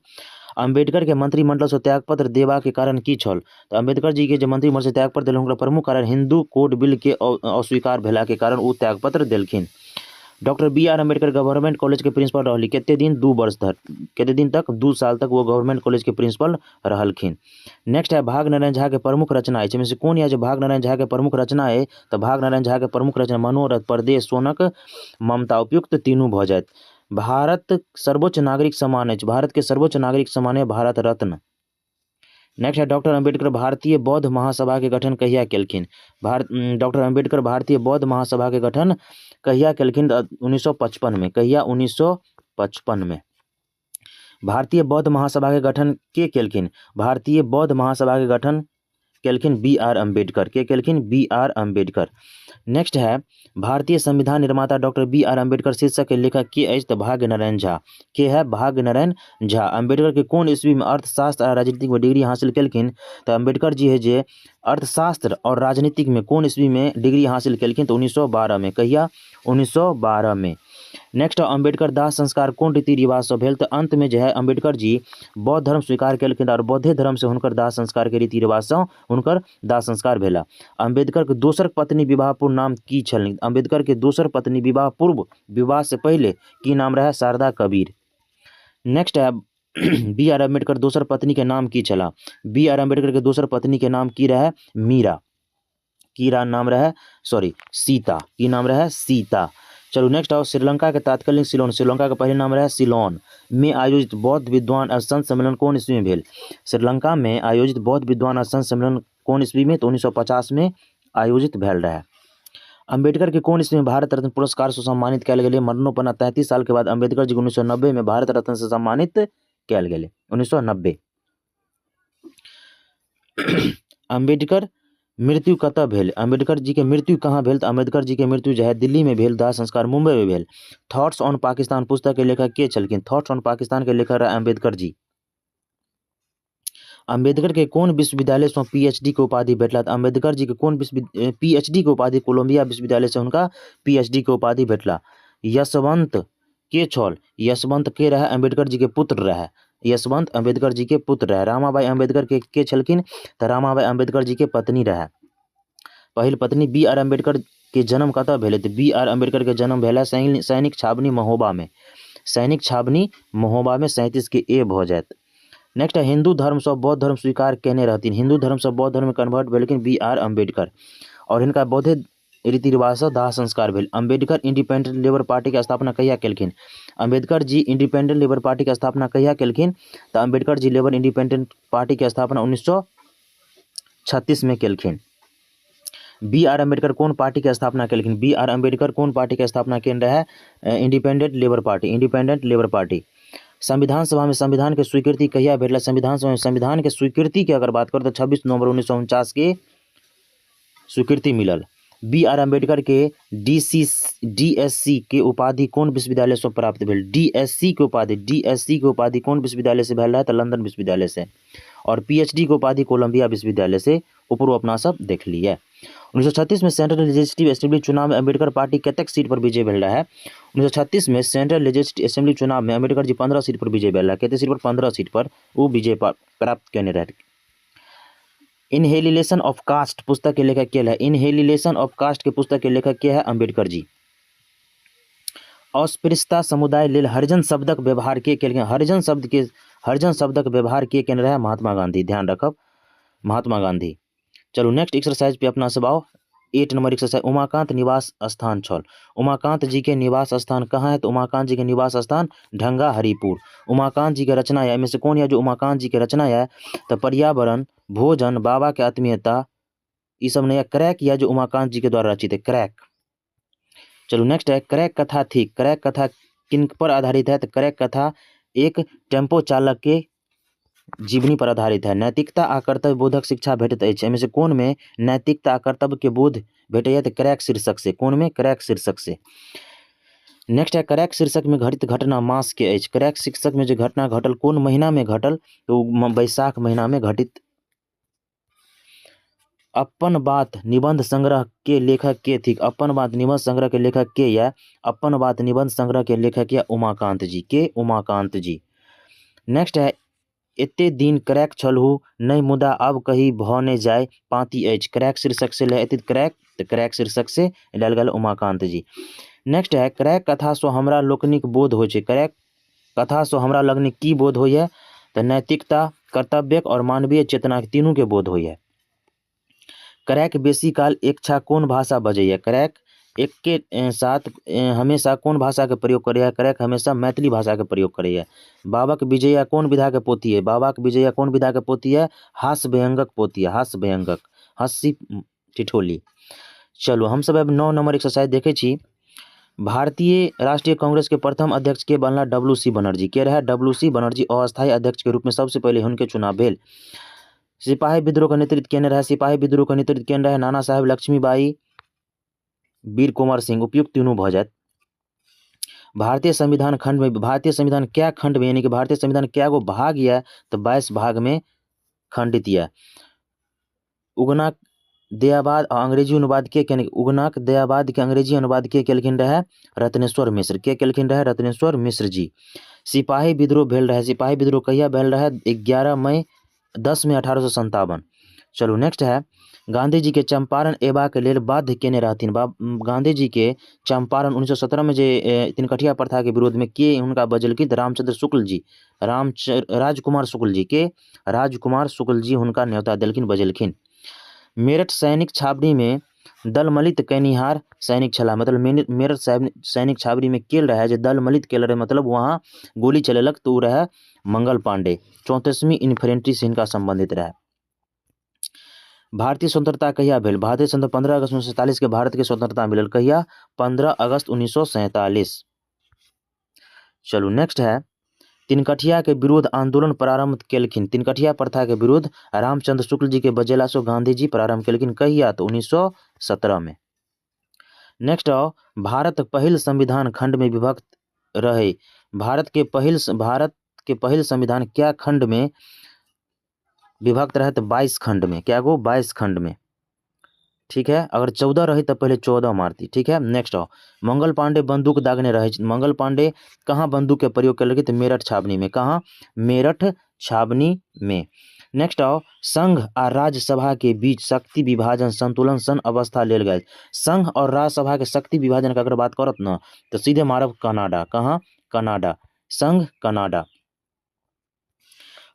अम्बेडकर के मंत्रिमंडल से त्यागपत्र देबा के कारण की छल? तो अम्बेडकर जी के जो मंत्रिमंडल से त्यागपत्र देलखिन ओकर प्रमुख कारण हिंदू कोड बिल के अस्वीकार भेला के कारण वो त्यागपत्र देलखिन। Doctor B R Ambedkar government college के प्रिंसिपल रहली कितने दिन? 2 वर्ष तक। कितने दिन तक? 2 साल तक वो गवर्नमेंट कॉलेज के प्रिंसिपल रहलखिन। नेक्स्ट है भाग नारायण झा के प्रमुख रचना है, इसमें से कौन है जो भाग नारायण झा के प्रमुख रचना है? तो भाग नारायण झा के प्रमुख रचना मनोरथ, परदेश, सोनक, ममता, उपयुक्त तीनू भऽ जायत। भारत सर्वोच्च नागरिक सम्मान अछि। भारत के सर्वोच्च नागरिक सम्मान है भारत रत्न। नेक्स्ट है डॉक्टर अम्बेडकर भारतीय बौद्ध महासभा के गठन कहिया केलखिन? डॉक्टर अम्बेडकर भारतीय बौद्ध महासभा के गठन कहिया केलखिन? 1955 में। कहिया? 1955 में। भारतीय बौद्ध महासभा के गठन के केलखिन? भारतीय बौद्ध महासभा के गठन केलखिन बी आर अम्बेडकर। के केलखिन? B R Ambedkar. नेक्स्ट है भारतीय संविधान निर्माता डॉक्टर बी आर अम्बेडकर शीर्षक के लेखक के अछि? तो भाग्य नारायण झा। के है? भाग्य नारायण झा। अम्बेडकर के कौन ईस्वी में अर्थशास्त्र और राजनीतिक में डिग्री हासिल केलखिन? तो अम्बेडकर जी है जे अर्थशास्त्र और राजनीतिक में कौन ईस्वी में डिग्री हासिल केलखिन? तो 1912 में। कहिया? 1912 में। नेक्स्ट अम्बेडकर दाह संस्कार कौन रीति रिवाज से भेल? तो अंत में जो है अम्बेडकर जी बौद्ध धर्म स्वीकार केलखिन और बौद्धे धर्म से हुनकर दाह संस्कार के रीति रिवाज से हुनकर दाह संस्कार भेला। अम्बेडकर के दोसर पत्नी विवाह पूर्व नाम की छलनि? अम्बेडकर के दोसर पत्नी विवाह पूर्व, विवाह से पहले की नाम रहा? शारदा कबीर। नेक्स्ट है बी आर अम्बेडकर दोसर पत्नी के नाम की छला? बी आर अम्बेडकर के दोसर पत्नी के नाम की रहा? मीरा। की नाम रहा? सॉरी, सीता। की नाम रहा? सीता। चलो नेक्स्ट आओ श्रीलंका के तात्कालिक सिलोन। श्रीलंका का पहले नाम रहा सिलोन में आयोजित बौद्ध विद्वान और संत सम्मेलन कौन ईस्वी में भेल? श्रीलंका में आयोजित बौद्ध विद्वान और संत सम्मेलन कौन ईस्वी में? तो 1950 में आयोजित भेल रहा। अम्बेडकर के कौन ईस्वी में भारत रत्न पुरस्कार से सम्मानित कयल गेलै? मरणोपरांत 33 साल के बाद अम्बेडकर जी को 1990 में भारत रत्न से सम्मानित कयल गेलै। 1990। अम्बेडकर मृत्यु कतऽ भेल? अम्बेडकर जी के मृत्यु कहाँ भेल? तो अम्बेडकर जी के मृत्यु जो है दिल्ली में भेल, दाह संस्कार मुंबई में भेल। थॉट्स ऑन पाकिस्तान पुस्तक के लेखक के छलखिन? थॉट्स ऑन पाकिस्तान के लेखक रहा अम्बेडकर जी। अम्बेडकर के कौन विश्वविद्यालय से पीएचडी के उपाधि भेटला? तो अम्बेडकर जी के कौन पीएचडी के उपाधि कोलंबिया विश्वविद्यालय से उनका पीएचडी के उपाधि भेटला। यशवंत के छल? यशवंत के रहा? अम्बेडकर जी के पुत्र रहा। यशवंत अम्बेडकर जी के पुत्र रहा। रामाबाई अम्बेडकर के छलखिन? तो रामाबाई अम्बेडकर जी के पत्नी रहा। पहिल पत्नी। बी आर अम्बेडकर के जन्म कतऽ भेलै? तो बी आर अम्बेडकर के जन्म भेला सैनिक छावनी महोबा में। सैनिक छावनी महोबा में 37 के ए भऽ जायत। नेक्स्ट है हिंदू धर्म से बौद्ध धर्म स्वीकार केने रहथिन? हिंदू धर्म से बौद्ध धर्म में कन्वर्ट भेलखिन बी आर अम्बेडकर और हिनका बौद्धे रीति रिवाज से दाह संस्कार भेल। अम्बेडकर इंडिपेंडेंट लेबर पार्टी के स्थापना कहिया केलखिन? Ambedkar ji independent labour party के स्थापना कहिया केलखिन? तो Ambedkar ji labour independent party के स्थापना 1936 में केलखिन। बी आर अम्बेडकर कौन पार्टी के स्थापना केलखिन? बी आर अम्बेडकर कौन पार्टी के स्थापना केने रहा? Independent labour party. Independent labour party. संविधान सभा में संविधान के स्वीकृति कहिया भेटला? संविधान सभा में संविधान के स्वीकृति की अगर बात करें तो 26 नवंबर 1949 के स्वीकृति मिलल। बी आर अम्बेडकर के डीएससी के उपाधि कौन विश्वविद्यालय से प्राप्त भेल? डीएससी के उपाधि कौन विश्वविद्यालय से भेल रहा? तो लंदन विश्वविद्यालय से। और पीएचडी के उपाधि कोलंबिया विश्वविद्यालय से। ऊपर अपना सब देख लिया। 1936 में सेंट्रल लेजिस्लेटिव असेंबली चुनाव में अम्बेडकर पार्टी कतेक सीट पर विजय भेल है? 1936 में सेंट्रल लेजिस्लेटिव असेंबली चुनाव में अम्बेडकर जी 15 सीट पर विजय भेल है। कितने सीट पर? 15 सीट पर वो विजय प्राप्त करने रहे। इनहेलिलेशन ऑफ कास्ट पुस्तक के लेखक क्या है? इनहेलिलेशन ऑफ कास्ट के पुस्तक के लेखक क्या है? अम्बेडकर जी। अस्पृश्यता समुदाय लेल हरिजन शब्दक व्यवहार के केलखिन? हरिजन शब्दक व्यवहार के केने रहे? महात्मा गांधी। ध्यान रखब, महात्मा गांधी। चलो नेक्स्ट एक्सरसाइज पे अपना सब आओ। 8 नंबर एक्सरसाइज, उमाकांत निवास स्थान छल। उमाकांत जी के निवास स्थान कहाँ है? तो उमाकांत जी के निवास स्थान ढंगा हरिपुर। उमाकांत जी के रचना है, इनमें से कौन है जो उमाकांत जी के रचना है? तो पर्यावरण, भोजन, बाबा के आत्मीयता, ये सब नहीं, क्रैक या जो उमाकांत जी के द्वारा रचित है, क्रैक। चलो नेक्स्ट है, क्रैक कथा थी। क्रैक कथा किन पर आधारित है? तो क्रैक कथा एक टेम्पो चालक के जीवनी पर आधारित है। नैतिकता आ कर्तव्य बोधक शिक्षा भेटत अछि, एहिमे से कौन में नैतिकता आ कर्तव्य के बोध भेटैया? तो क्रैक शीर्षक से। कौन में? क्रैक शीर्षक से। नेक्स्ट है, क्रैक शीर्षक में घटित घटना मास के अछि। क्रैक शीर्षक में जो घटना घटल कौन महीना में घटल? तो बैसाख महीना में घटित। अपन बात निबंध संग्रह के लेखक के थी? अपन बात निबंध संग्रह के लेखक के या? अपन बात निबंध संग्रह के लेखक या उमाकांत जी के? उमाकांत जी। नेक्स्ट है, एते दिन क्रैक छलहु नहीं मुदा अब कही भ नहीं जाय पाती अछि। क्रैक शीर्षक से ले क्रैक, तो क्रैक शीर्षक से लेल गेल उमाकांत जी। नेक्स्ट है, क्रैक कथा सो हमरा लोकनिक बोध होइ छै। क्रैक कथा सो हमरा लगनिक की बोध होइए? तो नैतिकता, कर्तव्यक और मानवीय चेतना तीनों के बोध होइए। क्रैक बेसी काल इच्छा कौन भाषा बजैया? क्रैक एक के साथ हमेशा कौन भाषा के प्रयोग करैया? क्रैक हमेशा मैथिली भाषा के प्रयोग करैया। बाबक विजया कौन विधा के पोथी है? बाबक विजया कौन विधा के पोथी है? हास्य व्यंगक पोथी है, हास्य व्यंगक, हंसी ठिठोली। चलो हम सब अब 9 नंबर एक्सरसाइज देखे छी। भारतीय राष्ट्रीय कांग्रेस के प्रथम अध्यक्ष के बनला? WC बनर्जी। के रहे? WC बनर्जी अस्थायी अध्यक्ष के रूप में सबसे पहले उनके चुनाव भेल। सिपाही विद्रोह का नेतृत्व केने रहे? सिपाही विद्रोह का नेतृत्व केने रहे? नाना साहेब लक्ष्मीबाई, वीर कुंवर सिंह। उपयुक्त तीनों भ जात। भारतीय संविधान खंड में, भारतीय संविधान क्या खंड में, यानी कि भारतीय संविधान क्या गो भाग या? तो 22 भाग में खंडित या। उगनाक दयावाद और अंग्रेजी अनुवाद के केने? उगनाक दयावाद के अंग्रेजी अनुवाद के केलखिन रहे? रत्नेश्वर मिश्र। के केलखिन रहे? रत्नेश्वर मिश्र जी। सिपाही विद्रोह भेल रहे? सिपाही विद्रोह कहिया भेल रहे? 11 मई 10 में 1857। चलो नेक्स्ट है, गांधी जी के चंपारण एबा के लेल बाध्य केने रहथिन? गांधी जी के चंपारण 1917 में जे तिनकठिया प्रथा के विरोध में के हुनका बजलखिन? रामचंद्र शुक्ल जी, राजकुमार शुक्ल जी। के? राजकुमार शुक्ल जी हुनका न्योता देलखिन, बजलखिन। मेरठ सैनिक छावनी में दलमलित कैनिहार सैनिक छला? मतलब मेरठ सैनिक छावनी में केल रहे जे दलमलित केल रहे, मतलब वहाँ गोली चलेलक, तो उ रहे मंगल पांडे। 34वीं इन्फेंट्री से इनका संबंधित रहे। भारतीय स्वतंत्रता कहिया भेल? भारतीय स्वतंत्रता 15 अगस्त 1947 के भारत के स्वतंत्रता मिलल। कहिया? 15 अगस्त 1947। चलो नेक्स्ट है, तिनकठिया के विरोध आंदोलन प्रारंभ केलखिन? तिनकठिया प्रथा के विरोध रामचंद्र शुक्ल जी के बजेला सो गांधी जी प्रारंभ केलखिन। कहिया? तो 1917 में। नेक्स्ट आओ, भारत पहिल संविधान खंड में विभक्त रहे? भारत के पहिल संविधान क्या खंड में विभक्त रहे? तो 22 खंड में। क्या गो? 22 खंड में। ठीक है, अगर 14 रही तो पहले 14 मारती। ठीक है, नेक्स्ट आओ, मंगल पांडे बंदूक दागने रहे? मंगल पांडे कहाँ बंदूक के प्रयोग कर लगे? तो मेरठ छावनी में। कहाँ? मेरठ छावनी में। नेक्स्ट आओ, संघ और राज्यसभा के बीच शक्ति विभाजन संतुलन सन अवस्था लेल गए? संघ और राज्यसभा के शक्ति विभाजन का अगर बात करत ना, तो सीधे मारब कनाडा। कहाँ? कनाडा। संघ कनाडा।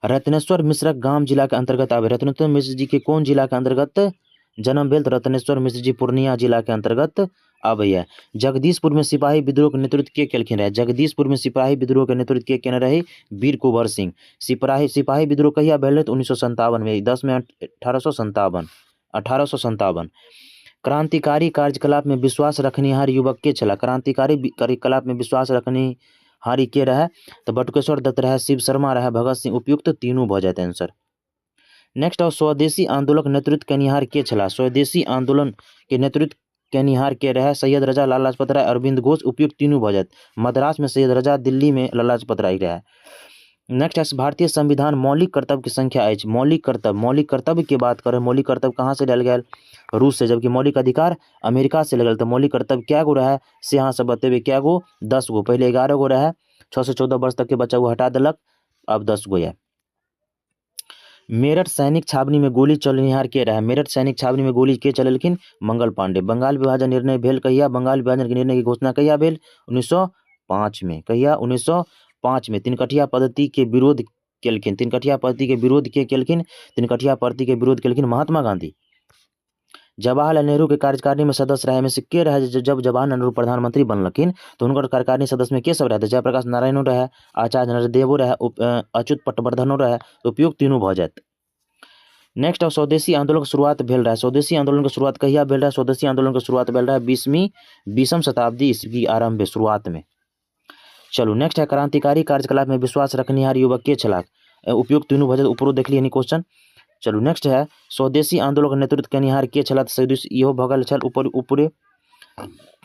रत्नेश्वर मिश्रक गाम जिला के अंतर्गत आवे? रत्नेश्वर मिश्र जी के कौन जिला के अंतर्गत जन्म भेल? रत्नेश्वर मिश्र जी पूर्णिया जिला के अंतर्गत आबैया। जगदीशपुर में सिपाही विद्रोह के नेतृत्व के केलखिन रहे? जगदीशपुर में सिपाही विद्रोह के नेतृत्व के केने रहे? वीर कुंवर सिंह। सिपाही विद्रोह कहिया भेल? 1957 में, 10 में 1857। क्रांतिकारी कार्यकलाप में विश्वास रखनिहार युवक के छला? क्रांतिकारी कार्यकलाप में विश्वास रखनिहारी के रहे? तो बटुकेश्वर दत्त रहे, शिव शर्मा रहे, भगत सिंह। उपयुक्त तीनों भ जाते आंसर। नेक्स्ट आओ, स्वदेशी आंदोलन नेतृत्व केनिहार के छला? स्वदेशी आंदोलन के नेतृत्व केनिहार के रहे? सैयद रजा, लाला लाजपत राय, अरविंद घोष। उपयुक्त तीनों भ जात। मद्रास में सैयद रजा, दिल्ली में लाला लाजपत राय रहे। नेक्स्ट है, भारतीय संविधान मौलिक कर्तव्य की संख्या अछि? मौलिक कर्तव्य की बात करें, मौलिक कर्तव्य कहाँ से लेल गया? रूस से। जबकि मौलिक अधिकार अमेरिका से लेल। तो मौलिक कर्तव्य क्या गो रहे से यहाँ से बतेबे? क्या गो? 10 गो। पहले 11 गो रहे, 6 से 14 वर्ष तक के बच्चा वो हटा दिलक, अब 10 गो है। मेरठ सैनिक छावनी में गोली चलनिहार के रहे? मेरठ सैनिक छावनी में गोली के चलेलखिन? मंगल पांडे। बंगाल विभाजन निर्णय भेल कहिया? बंगाल विभाजन के निर्णय की घोषणा कहिया भेल? 1905 में। कहिया? 1905 में। तिनकठिया पद्धति के विरोध केलखिन? तिनकठिया पद्धति के विरोध के केलखिन? तिनकठिया पद्धति के विरोध केलखिन महात्मा गांधी। जवाहरलाल नेहरू के कार्यकारिणी में सदस्य रहे में से के रहे जब जवाहरलाल नेहरू प्रधानमंत्री बनलखिन तो उनकर कार्यकारिणी सदस्य में के सब रहते? जयप्रकाश नारायणो रहे, आचार्य नरदेवो रहे, अच्युत पटवर्धनो रहे। उपयुक्त तीनों भ जायत। नेक्स्ट स्वदेशी आंदोलन के शुरुआत भेल रहे। स्वदेशी आंदोलन के शुरुआत कहिया भेल रहे? स्वदेशी आंदोलन के शुरुआत भेल रहे 20वीं शताब्दी ईस्वी आरंभ में, शुरुआत में। चलो नेक्स्ट है क्रांतिकारी कार्यकलाप में विश्वास रखनिहार युवक के छलाह? उपयुक्त तीनों भ जायत। ऊपरो देख लियनि क्वेश्चन। चलू नेक्स्ट है स्वदेशी आंदोलन के नेतृत्व केनिहार के छल? इहो भ गेल छल ऊपरे।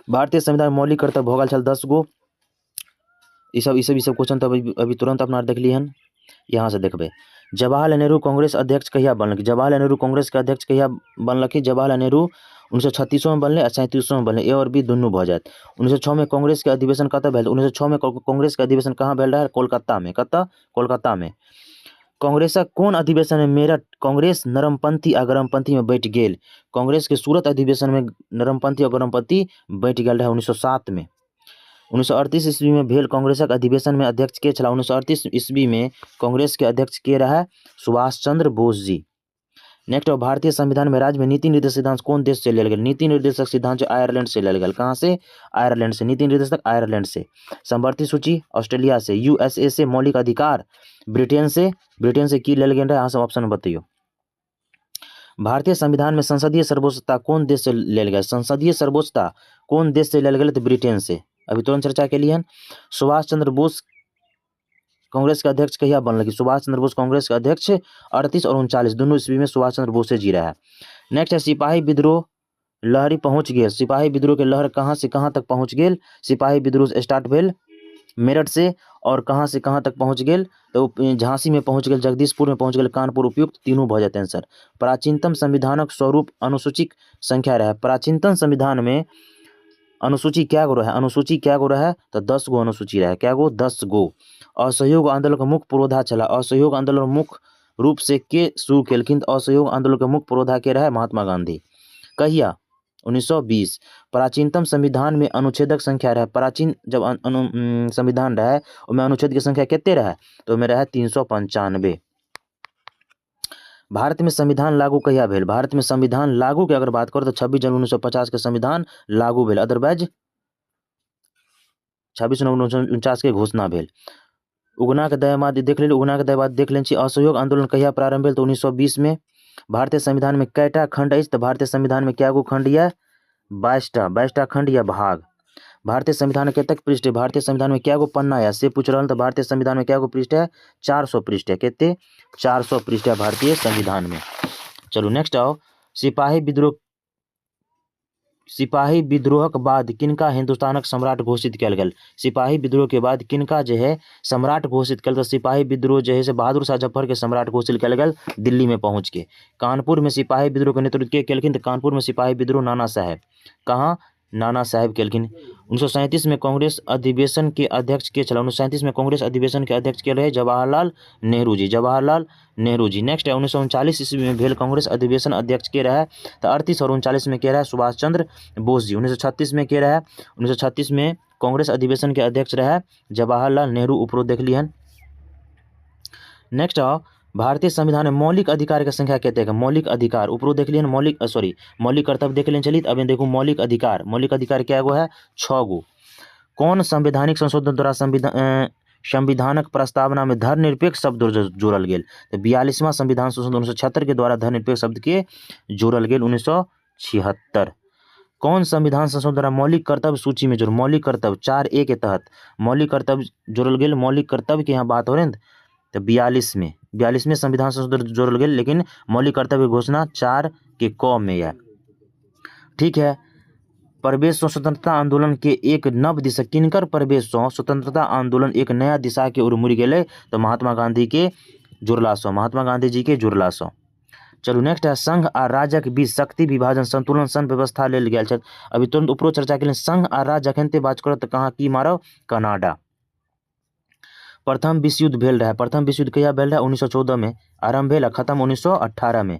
भारतीय संविधान मौलिक कर्तव्य भ गेल छल 10 गो। ई सब क्वेश्चन तो अभी तुरंत अपना देख लिहन। यहाँ से देखबे जवाहरलाल नेहरू कांग्रेस अध्यक्ष कहिया बनलखिन? जवाहरलाल नेहरू कांग्रेस के अध्यक्ष कहिया बनलखिन? जवाहरलाल नेहरू 1936 में बनले और 37 में बनले। ए और बी दुनू भ जायत। 1906 में कांग्रेस के अधिवेशन कतऽ भेल? 1906 में कांग्रेस के अधिवेशन कहाँ भेल रहे? कोलकाता में। कतऽ? कोलकाता में। कांग्रेसक कोन अधिवेशन में मेरठ कांग्रेस नरमपंथी आ गरमपंथी में बैठ गेल? कांग्रेस के सूरत अधिवेशन में नरमपंथी और गरमपंथी बैठ गेल रहे 1907 में। 1938 ईस्वी में भेल कांग्रेसक अधिवेशन में अध्यक्ष के छलाह? 1938 ईस्वी में कांग्रेस के अध्यक्ष के रहे? सुभाष चंद्र बोस जी। नेक्स्ट भारतीय संविधान में राज्य में नीति निर्देशक सिद्धांत कौन देश से लेल गेल? नीति निर्देशक सिद्धांत आयरलैंड से लेल गेल। कहाँ से? आयरलैंड से। नीति निर्देशक आयरलैंड से। समवर्ती सूची ऑस्ट्रेलिया से। यूएसए से। मौलिक अधिकार ब्रिटेन से। ब्रिटेन से की लेल गेल रहे? अहाँ सब ऑप्शन में बतैयो। भारतीय संविधान में संसदीय सर्वोच्चता कौन देश से लेल गेल? संसदीय सर्वोच्चता कौन देश से लेल गेल? तो ब्रिटेन से। अभी तुरंत चर्चा के लिए सुभाष चंद्र बोस कांग्रेस के अध्यक्ष कहिया बनल? सुभाष चंद्र बोस कांग्रेस के अध्यक्ष 38 और 39 दोनों ईस्वी में सुभाष चंद्र बोस से जी रहा है। नेक्स्ट है सिपाही विद्रोह लहरी पहुंच गए। सिपाही विद्रोह के लहर कहाँ से कहाँ तक पहुंच गए? सिपाही विद्रोह स्टार्ट भेल मेरठ से और कहाँ से कहाँ तक पहुंच गए? तो झांसी में पहुंच गए, जगदीशपुर में पहुंच गए, कानपुर। उपयुक्त तीनों भ जाते आंसर। प्राचीनतम संविधानक स्वरूप अनुसूचिक संख्या रहे। प्राचीनतम संविधान में अनुसूची क्या गो रहे? अनुसूची क्या गो रहे? तो 10 गो अनुसूची रहे। क्या गो? 10 गो। असहयोग आंदोलन का मुख्य पुरोधा चला। असहयोग आंदोलन मुख्य रूप से के शुरू केलखिन? असहयोग आंदोलन के मुख्य पुरोधा के रहे? महात्मा गांधी। कहिया? 1920। प्राचीनतम संविधान में अनुच्छेदक संख्या रहे? प्राचीन जब संविधान रहे उसमें अनुच्छेद की संख्या कितने रहे? तो में रहे 395। भारत में संविधान लागू कहिया भेल? भारत में संविधान लागू के अगर बात करो तो 26 जनवरी 1950 के संविधान लागू भेल। अदरवाइज 26 नवंबर 1949 के घोषणा भेल। उगना के दयावाद देख लेलिए। उगना के दयावाद देख लें। असहयोग आंदोलन कहिया प्रारंभ भेल? तो 1920 में। भारतीय संविधान में कैटा खंड है? तो भारतीय संविधान में क्या गो खंड है? 22टा खंड या भाग। भारतीय संविधान में कितने पृष्ठ है? भारतीय संविधान में क्या गो पन्ना है से पूछ रहा हूँ। तो भारतीय संविधान में क्या गो पृष्ठ है? 400 पृष्ठ है। कितने? 400 पृष्ठ है भारतीय संविधान में। चलो नेक्स्ट आओ। सिपाही विद्रोहक बाद किनका हिंदुस्तानक सम्राट घोषित किया गेल? सिपाही विद्रोह के बाद किनका जो है सम्राट घोषित किया? तो सिपाही विद्रोह जो है से बहादुर शाह जफर के सम्राट घोषित किया गेल दिल्ली में पहुंच के। कानपुर में सिपाही विद्रोह के नेतृत्व के केलखिन? तो कानपुर में सिपाही विद्रोह नाना साहेब। कहाँ? नाना साहेब केलखिन। 1937 में कांग्रेस अधिवेशन के अध्यक्ष के छला? 1937 में कांग्रेस अधिवेशन के अध्यक्ष के रहे? जवाहरलाल नेहरू जी। जवाहरलाल नेहरू जी। नेक्स्ट है 1939 ईस्वी में भेल कांग्रेस अधिवेशन अध्यक्ष के रहे? तो 38 और 39 में के रहे? सुभाष चंद्र बोस जी। 1936 में के रहे? 1936 में कांग्रेस अधिवेशन के अध्यक्ष रहे? जवाहरलाल नेहरू। ऊपर देख लिहन। नेक्स्ट आओ। भारतीय संविधान में मौलिक अधिकार की संख्या कहते हैं? मौलिक अधिकार ऊपर देख लियन। मौलिक कर्तव्य देख लें। चलिए अब देखो मौलिक अधिकार। मौलिक अधिकार क्या गो है? 6 गो। कौन संवैधानिक संशोधन द्वारा संविधानक प्रस्तावना में धर्मनिरपेक्ष शब्द जोड़ल गेल? तो 42वां संविधान संशोधन 1976 के द्वारा धर्मनिरपेक्ष शब्द के जोड़ल गेल 1976। कौन संविधान संशोधन द्वारा मौलिक कर्तव्य सूची में जोड़? मौलिक कर्तव्य 4A के तहत मौलिक कर्तव्य जोड़ल गेल। मौलिक कर्तव्य के यहाँ बात हो रही है तो 42वें संविधान संशोधन जोड़ल गेल, लेकिन मौलिक कर्तव्य घोषणा 4 के क में है। ठीक है। प्रवेश स्वतंत्रता आंदोलन के एक नव दिशा किनकर प्रवेश स्वतंत्रता आंदोलन एक नया दिशा के ओर मुड़ गेले? तो महात्मा गांधी के जुड़ला सो। महात्मा गांधी जी के जुड़ला सो। चलू नेक्स्ट है संघ आ राज्यक बीच शक्ति विभाजन संतुलन सन व्यवस्था लेल गेल छल। अभी तुरंत ऊपरो चर्चा के लिए संघ आ राज्य जखनते बात करो तो कहाँ की मारो? कनाडा। प्रथम विश्व युद्ध भेल रहे? प्रथम विश्व युद्ध कहिया भेल रहे? 1914 में आरंभ भेल, खत्म 1918 में।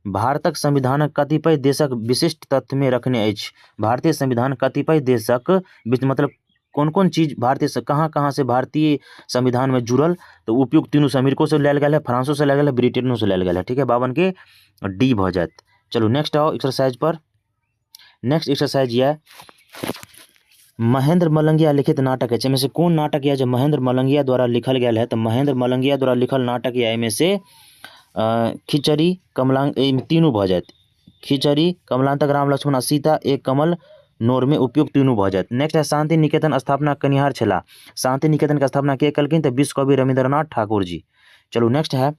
भारतक संविधान कतिपय देशक विशिष्ट तथ्य में रखने अछि? भारतीय संविधान कतिपय देशक मतलब कौन कौन चीज भारतीय से कहाँ से भारतीय संविधान में जुड़ल? तो उपयुक्त तीनों से अमेरिको से लेल गेल है, फ्रांसो से लेल गेल है, ब्रिटेनो से लेल गेल है। ठीक है। 52 के डी भ जात। चलू नेक्स्ट आओ एक्सरसाइज पर। नेक्स्ट एक्सरसाइज यह महेंद्र मलंगिया लिखित नाटक है में से कौन नाटक यह जो महेंद्र मलंगिया द्वारा लिखल गया है। तो महेंद्र मलंगिया द्वारा लिखल नाटक यह में से खिचड़ी कमलांग तीनों भऽ जायत। खिचड़ी कमलांतक राम लक्ष्मण आ सीता एक कमल नोर में उपयुक्त तीनों भऽ जायत। नेक्स्ट है शांति निकेतन स्थापना कनिहार छला। शांति निकेतन के स्थापना के कलखिन तो विश्व कवि रविंद्रनाथ ठाकुर जी। चलो नेक्स्ट है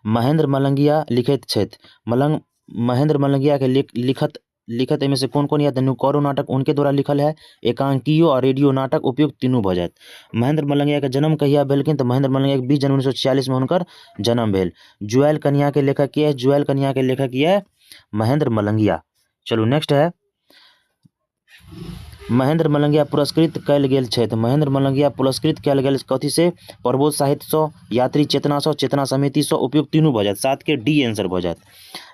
महेंद्र मलंगिया लिखित छथि। महेंद्र मलंगिया के लिखत में से कौन कौन या नुकौरो नाटक उनके द्वारा लिखल है। एकांकियो और रेडियो नाटक उपयुक्त तीनों भऽ जायत। महेंद्र मलंगिया के जन्म कहिया भेलखिन तो महेंद्र मलंगिया के 20 जनवरी 1946 में हुनकर जन्म भेल। जुएल कन्या के लेखक के है। जुएल कन्या के लेखक ये महेंद्र मलंगिया। चलो नेक्स्ट है महेंद्र मलंगिया पुरस्कृत कयल गेल छथि। महेंद्र मलंगिया पुरस्कृत कयल गेल कथी से। प्रबोध साहित्य सँ, यात्री चेतना सँ, चेतना समिति सँ उपयुक्त तीनों भऽ जायत। 7 के डी आंसर भऽ जायत।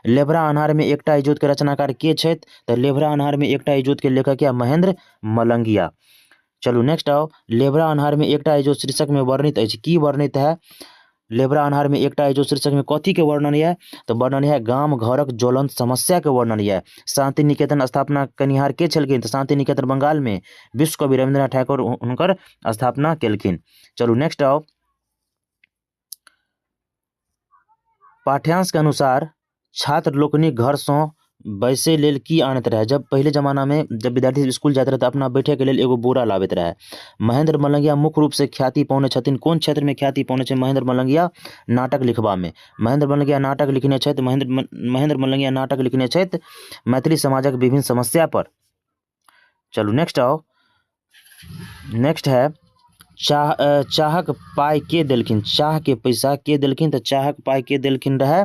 लेभरा अन्हार में एकटा इजोत के रचनाकार के छथि। तो लेभरा अन्हार में एकटा इजोत के लेखक या महेंद्र मलंगिया। चलू नेक्स्ट आओ लेभरा अन्हार में एकटा इजोत शीर्षक में वर्णित अछि। की वर्णित है। लेभरा अन्हार में एकटा इजोत शीर्षक में कथी के वर्णन है। तो वर्णन है गाम घरक ज्वलंत समस्या के वर्णन है। शांति निकेतन स्थापना कनिहार के छलखिन। तो शांति निकेतन बंगाल में विश्व कवि रविंद्रनाथ ठाकुर हुनकर स्थापना केलखिन। चलू नेक्स्ट आओ पाठ्यांश के अनुसार छात्र लोकनिक घर सँ बैसे लेल की आनत रहे। जब पहले जमाना में जब विद्यार्थी स्कूल जाते रहे तो अपना बैठे के लेल एगो बोरा लाबैत रहे। महेंद्र मलंगिया मुख्य रूप से ख्याति पौने छथिन। कोन क्षेत्र में ख्याति पौने छै महेंद्र मलंगिया। नाटक लिखबा में महेंद्र मलंगिया नाटक लिखने छथि। महेंद्र मलंगिया नाटक लिखने छथि मैथिली समाजक विभिन्न समस्या पर। चलू नेक्स्ट आओ नेक्स्ट है चाहक पाई के देलखिन। चाह के पैसा के देलखिन। तो चाहक पाई के देलखिन रहे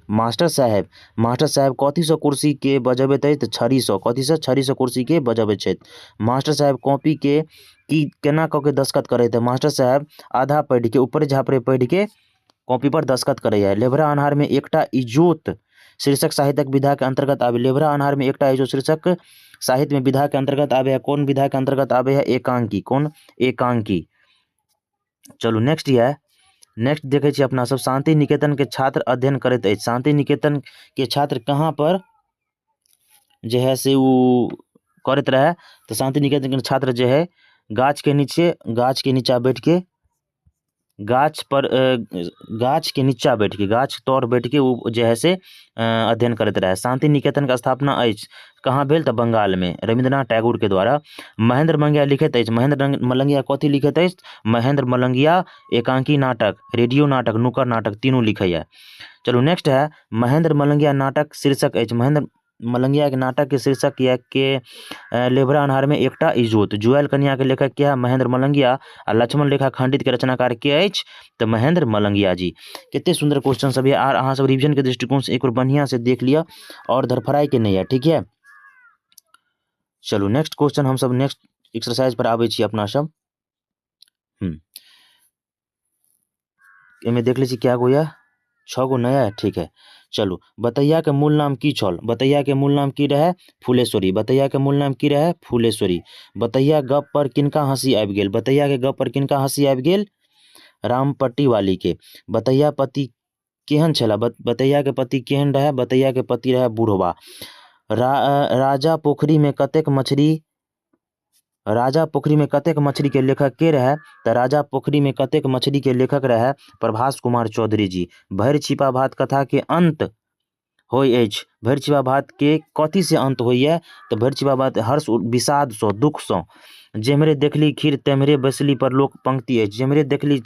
मास्टर साहेब। मास्टर साहेब कथी सँ कुर्सी के बजबैत अछि। छड़ी सँ। कथी सँ छड़ी सँ कुर्सी के बजबैत छथि। मास्टर साहेब कॉपी के की केना कऽ के दस्तखत करैत है। मास्टर साहेब आधा पढ़ि के ऊपर झापड़े पढ़ि के कॉपी पर दस्तखत करे है। लेभरा अन्हार में एकटा इजोत शीर्षक साहित्यक विधा के अंतर्गत आवे। लेभरा अन्हार में एकटा इजोत शीर्षक साहित्य में विधा के अंतर्गत आवे है। कौन विधा के अंतर्गत आवे है। एकांकी। कौन एकांकी। चलू नेक्स्ट है नेक्स्ट देखे छी अपना सब शांति निकेतन के छात्र अध्ययन करैत अछि। शांति निकेतन के छात्र कहाँ पर जे है से वो करैत रहे। तो शांति निकेतन के छात्र जो है गाछ के नीचा बैठ के गाछ के नीचा बैठ के गाछ तर बैठ के वो जो है से अध्ययन करते रहे। शांति निकेतन का स्थापना अछि कहाँ भेल। तो बंगाल में रविंद्रनाथ टैगोर के द्वारा। महेंद्र मलंगिया लिखित अछि। महेंद्र मलंगिया कथी लिखित अछि। महेंद्र मलंगिया एकांकी नाटक, रेडियो नाटक, नुक्कड़ नाटक तीनों लिखे है। चलो नेक्स्ट है महेंद्र मलंगिया नाटक शीर्षक अछि। महेंद्र मलंगिया के नाटक के शीर्षक यह के लेभरा अन्हार में एकटा इजोत। जुएल कन्या के लेखक क्या है महेंद्र मलंगिया। आ लक्ष्मण रेखा खंडित के रचनाकार के अछि तो महेंद्र मलंगिया जी। कितने सुंदर क्वेश्चन सब है। आर अहाँ सब रिविजन के दृष्टिकोण से एक बार बढ़िया से देख लिया और धरफराई के नहीं है। ठीक है चलो नेक्स्ट क्वेश्चन हम सब नेक्स्ट एक्सरसाइज पर आबै छी अपना सब। एमे देख ली छी क्या गो या 6 गो नया है। ठीक है चलो बतैया के मूल नाम की छल। बतैया के मूल नाम की रहे फूलेश्वरी। बतैया के मूल नाम की रहे फूलेश्वरी। बतैया गप पर किनका हंसी आबि गेल। बतैया के गप पर किनका हंसी आबि गेल रामपट्टी वाली के। बतैया पति केहन छला। बतैया के पति केहन रहे। बतैया के पति रहे बूढ़वा। राजा पोखरी में कतेक मछली के लेखक के रहे। तो राजा पोखरी में कतेक मछली के लेखक रहे प्रभास कुमार चौधरी जी। भरि छिपा भात कथा के अंत होय अछि। भरि छिपा भात के कथी से अंत होइए। तो भरि छिपा भात हर्ष विषाद सँ दुख सँ। जेम्हरे देखली खीर तेम्हरे बैसली पर लोक पंक्ति अछि। जेम्हरे देखली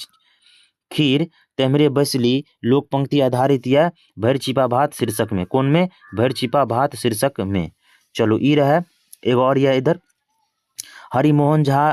खीर तेम्हरे बैसली लोक पंक्ति आधारित यह भरि छिपा भात शीर्षक में। कौन में भरि छिपा भात शीर्षक में। चलो ई रहे एगो और यह इधर हरिमोहन झा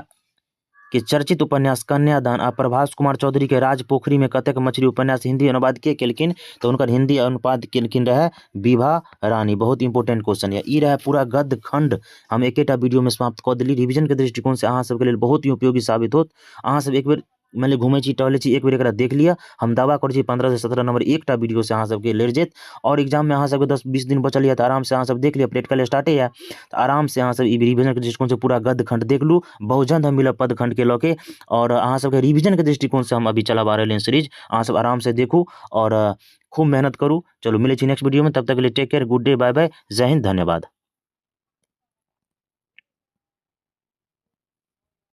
के चर्चित उपन्यास कन्यादान आ प्रभास कुमार चौधरी के राज पोखरी में कतेक मछली उपन्यास हिंदी अनुवाद के केलखिन। तो उनकर हिंदी अनुवाद केलखिन रहे विभा रानी। बहुत इंपोर्टेंट क्वेश्चन है। ई रहे पूरा गद्य खंड हम एकेटा वीडियो में समाप्त कर दिली। रिविजन के दृष्टिकोण से अहाँ सबके लेल बहुत ही उपयोगी साबित होत। अहाँ सब एक बेर मान ली घूमै छी टहलै छी एक बेर एकरा देख लिअ। हम दावा करै छी 15 से 17 नंबर एकटा वीडियो से अहाँ सबके लड़ि जायत। और एग्जाम में अहाँ सबके 10-20 दिन बचल यऽ तऽ आराम से अहाँ सब देख लिअ, प्रैक्टिकल स्टार्टे यऽ तऽ आराम से अहाँ सब ई रिविजन के दृष्टिकोण से पूरा गद्य खंड देख लू। बहुत जल्द हम मिलब पद खंड के लऽ के, और अहाँ सबके रिविजन के दृष्टिकोण से हम अभी चलाबा रहल सीरीज, अहाँ सब आराम से देखू और खूब मेहनत करू। चलो मिलै छी नेक्स्ट वीडियो में, तब तक के लिए take care, good day, bye bye, जय हिंद, धन्यवाद।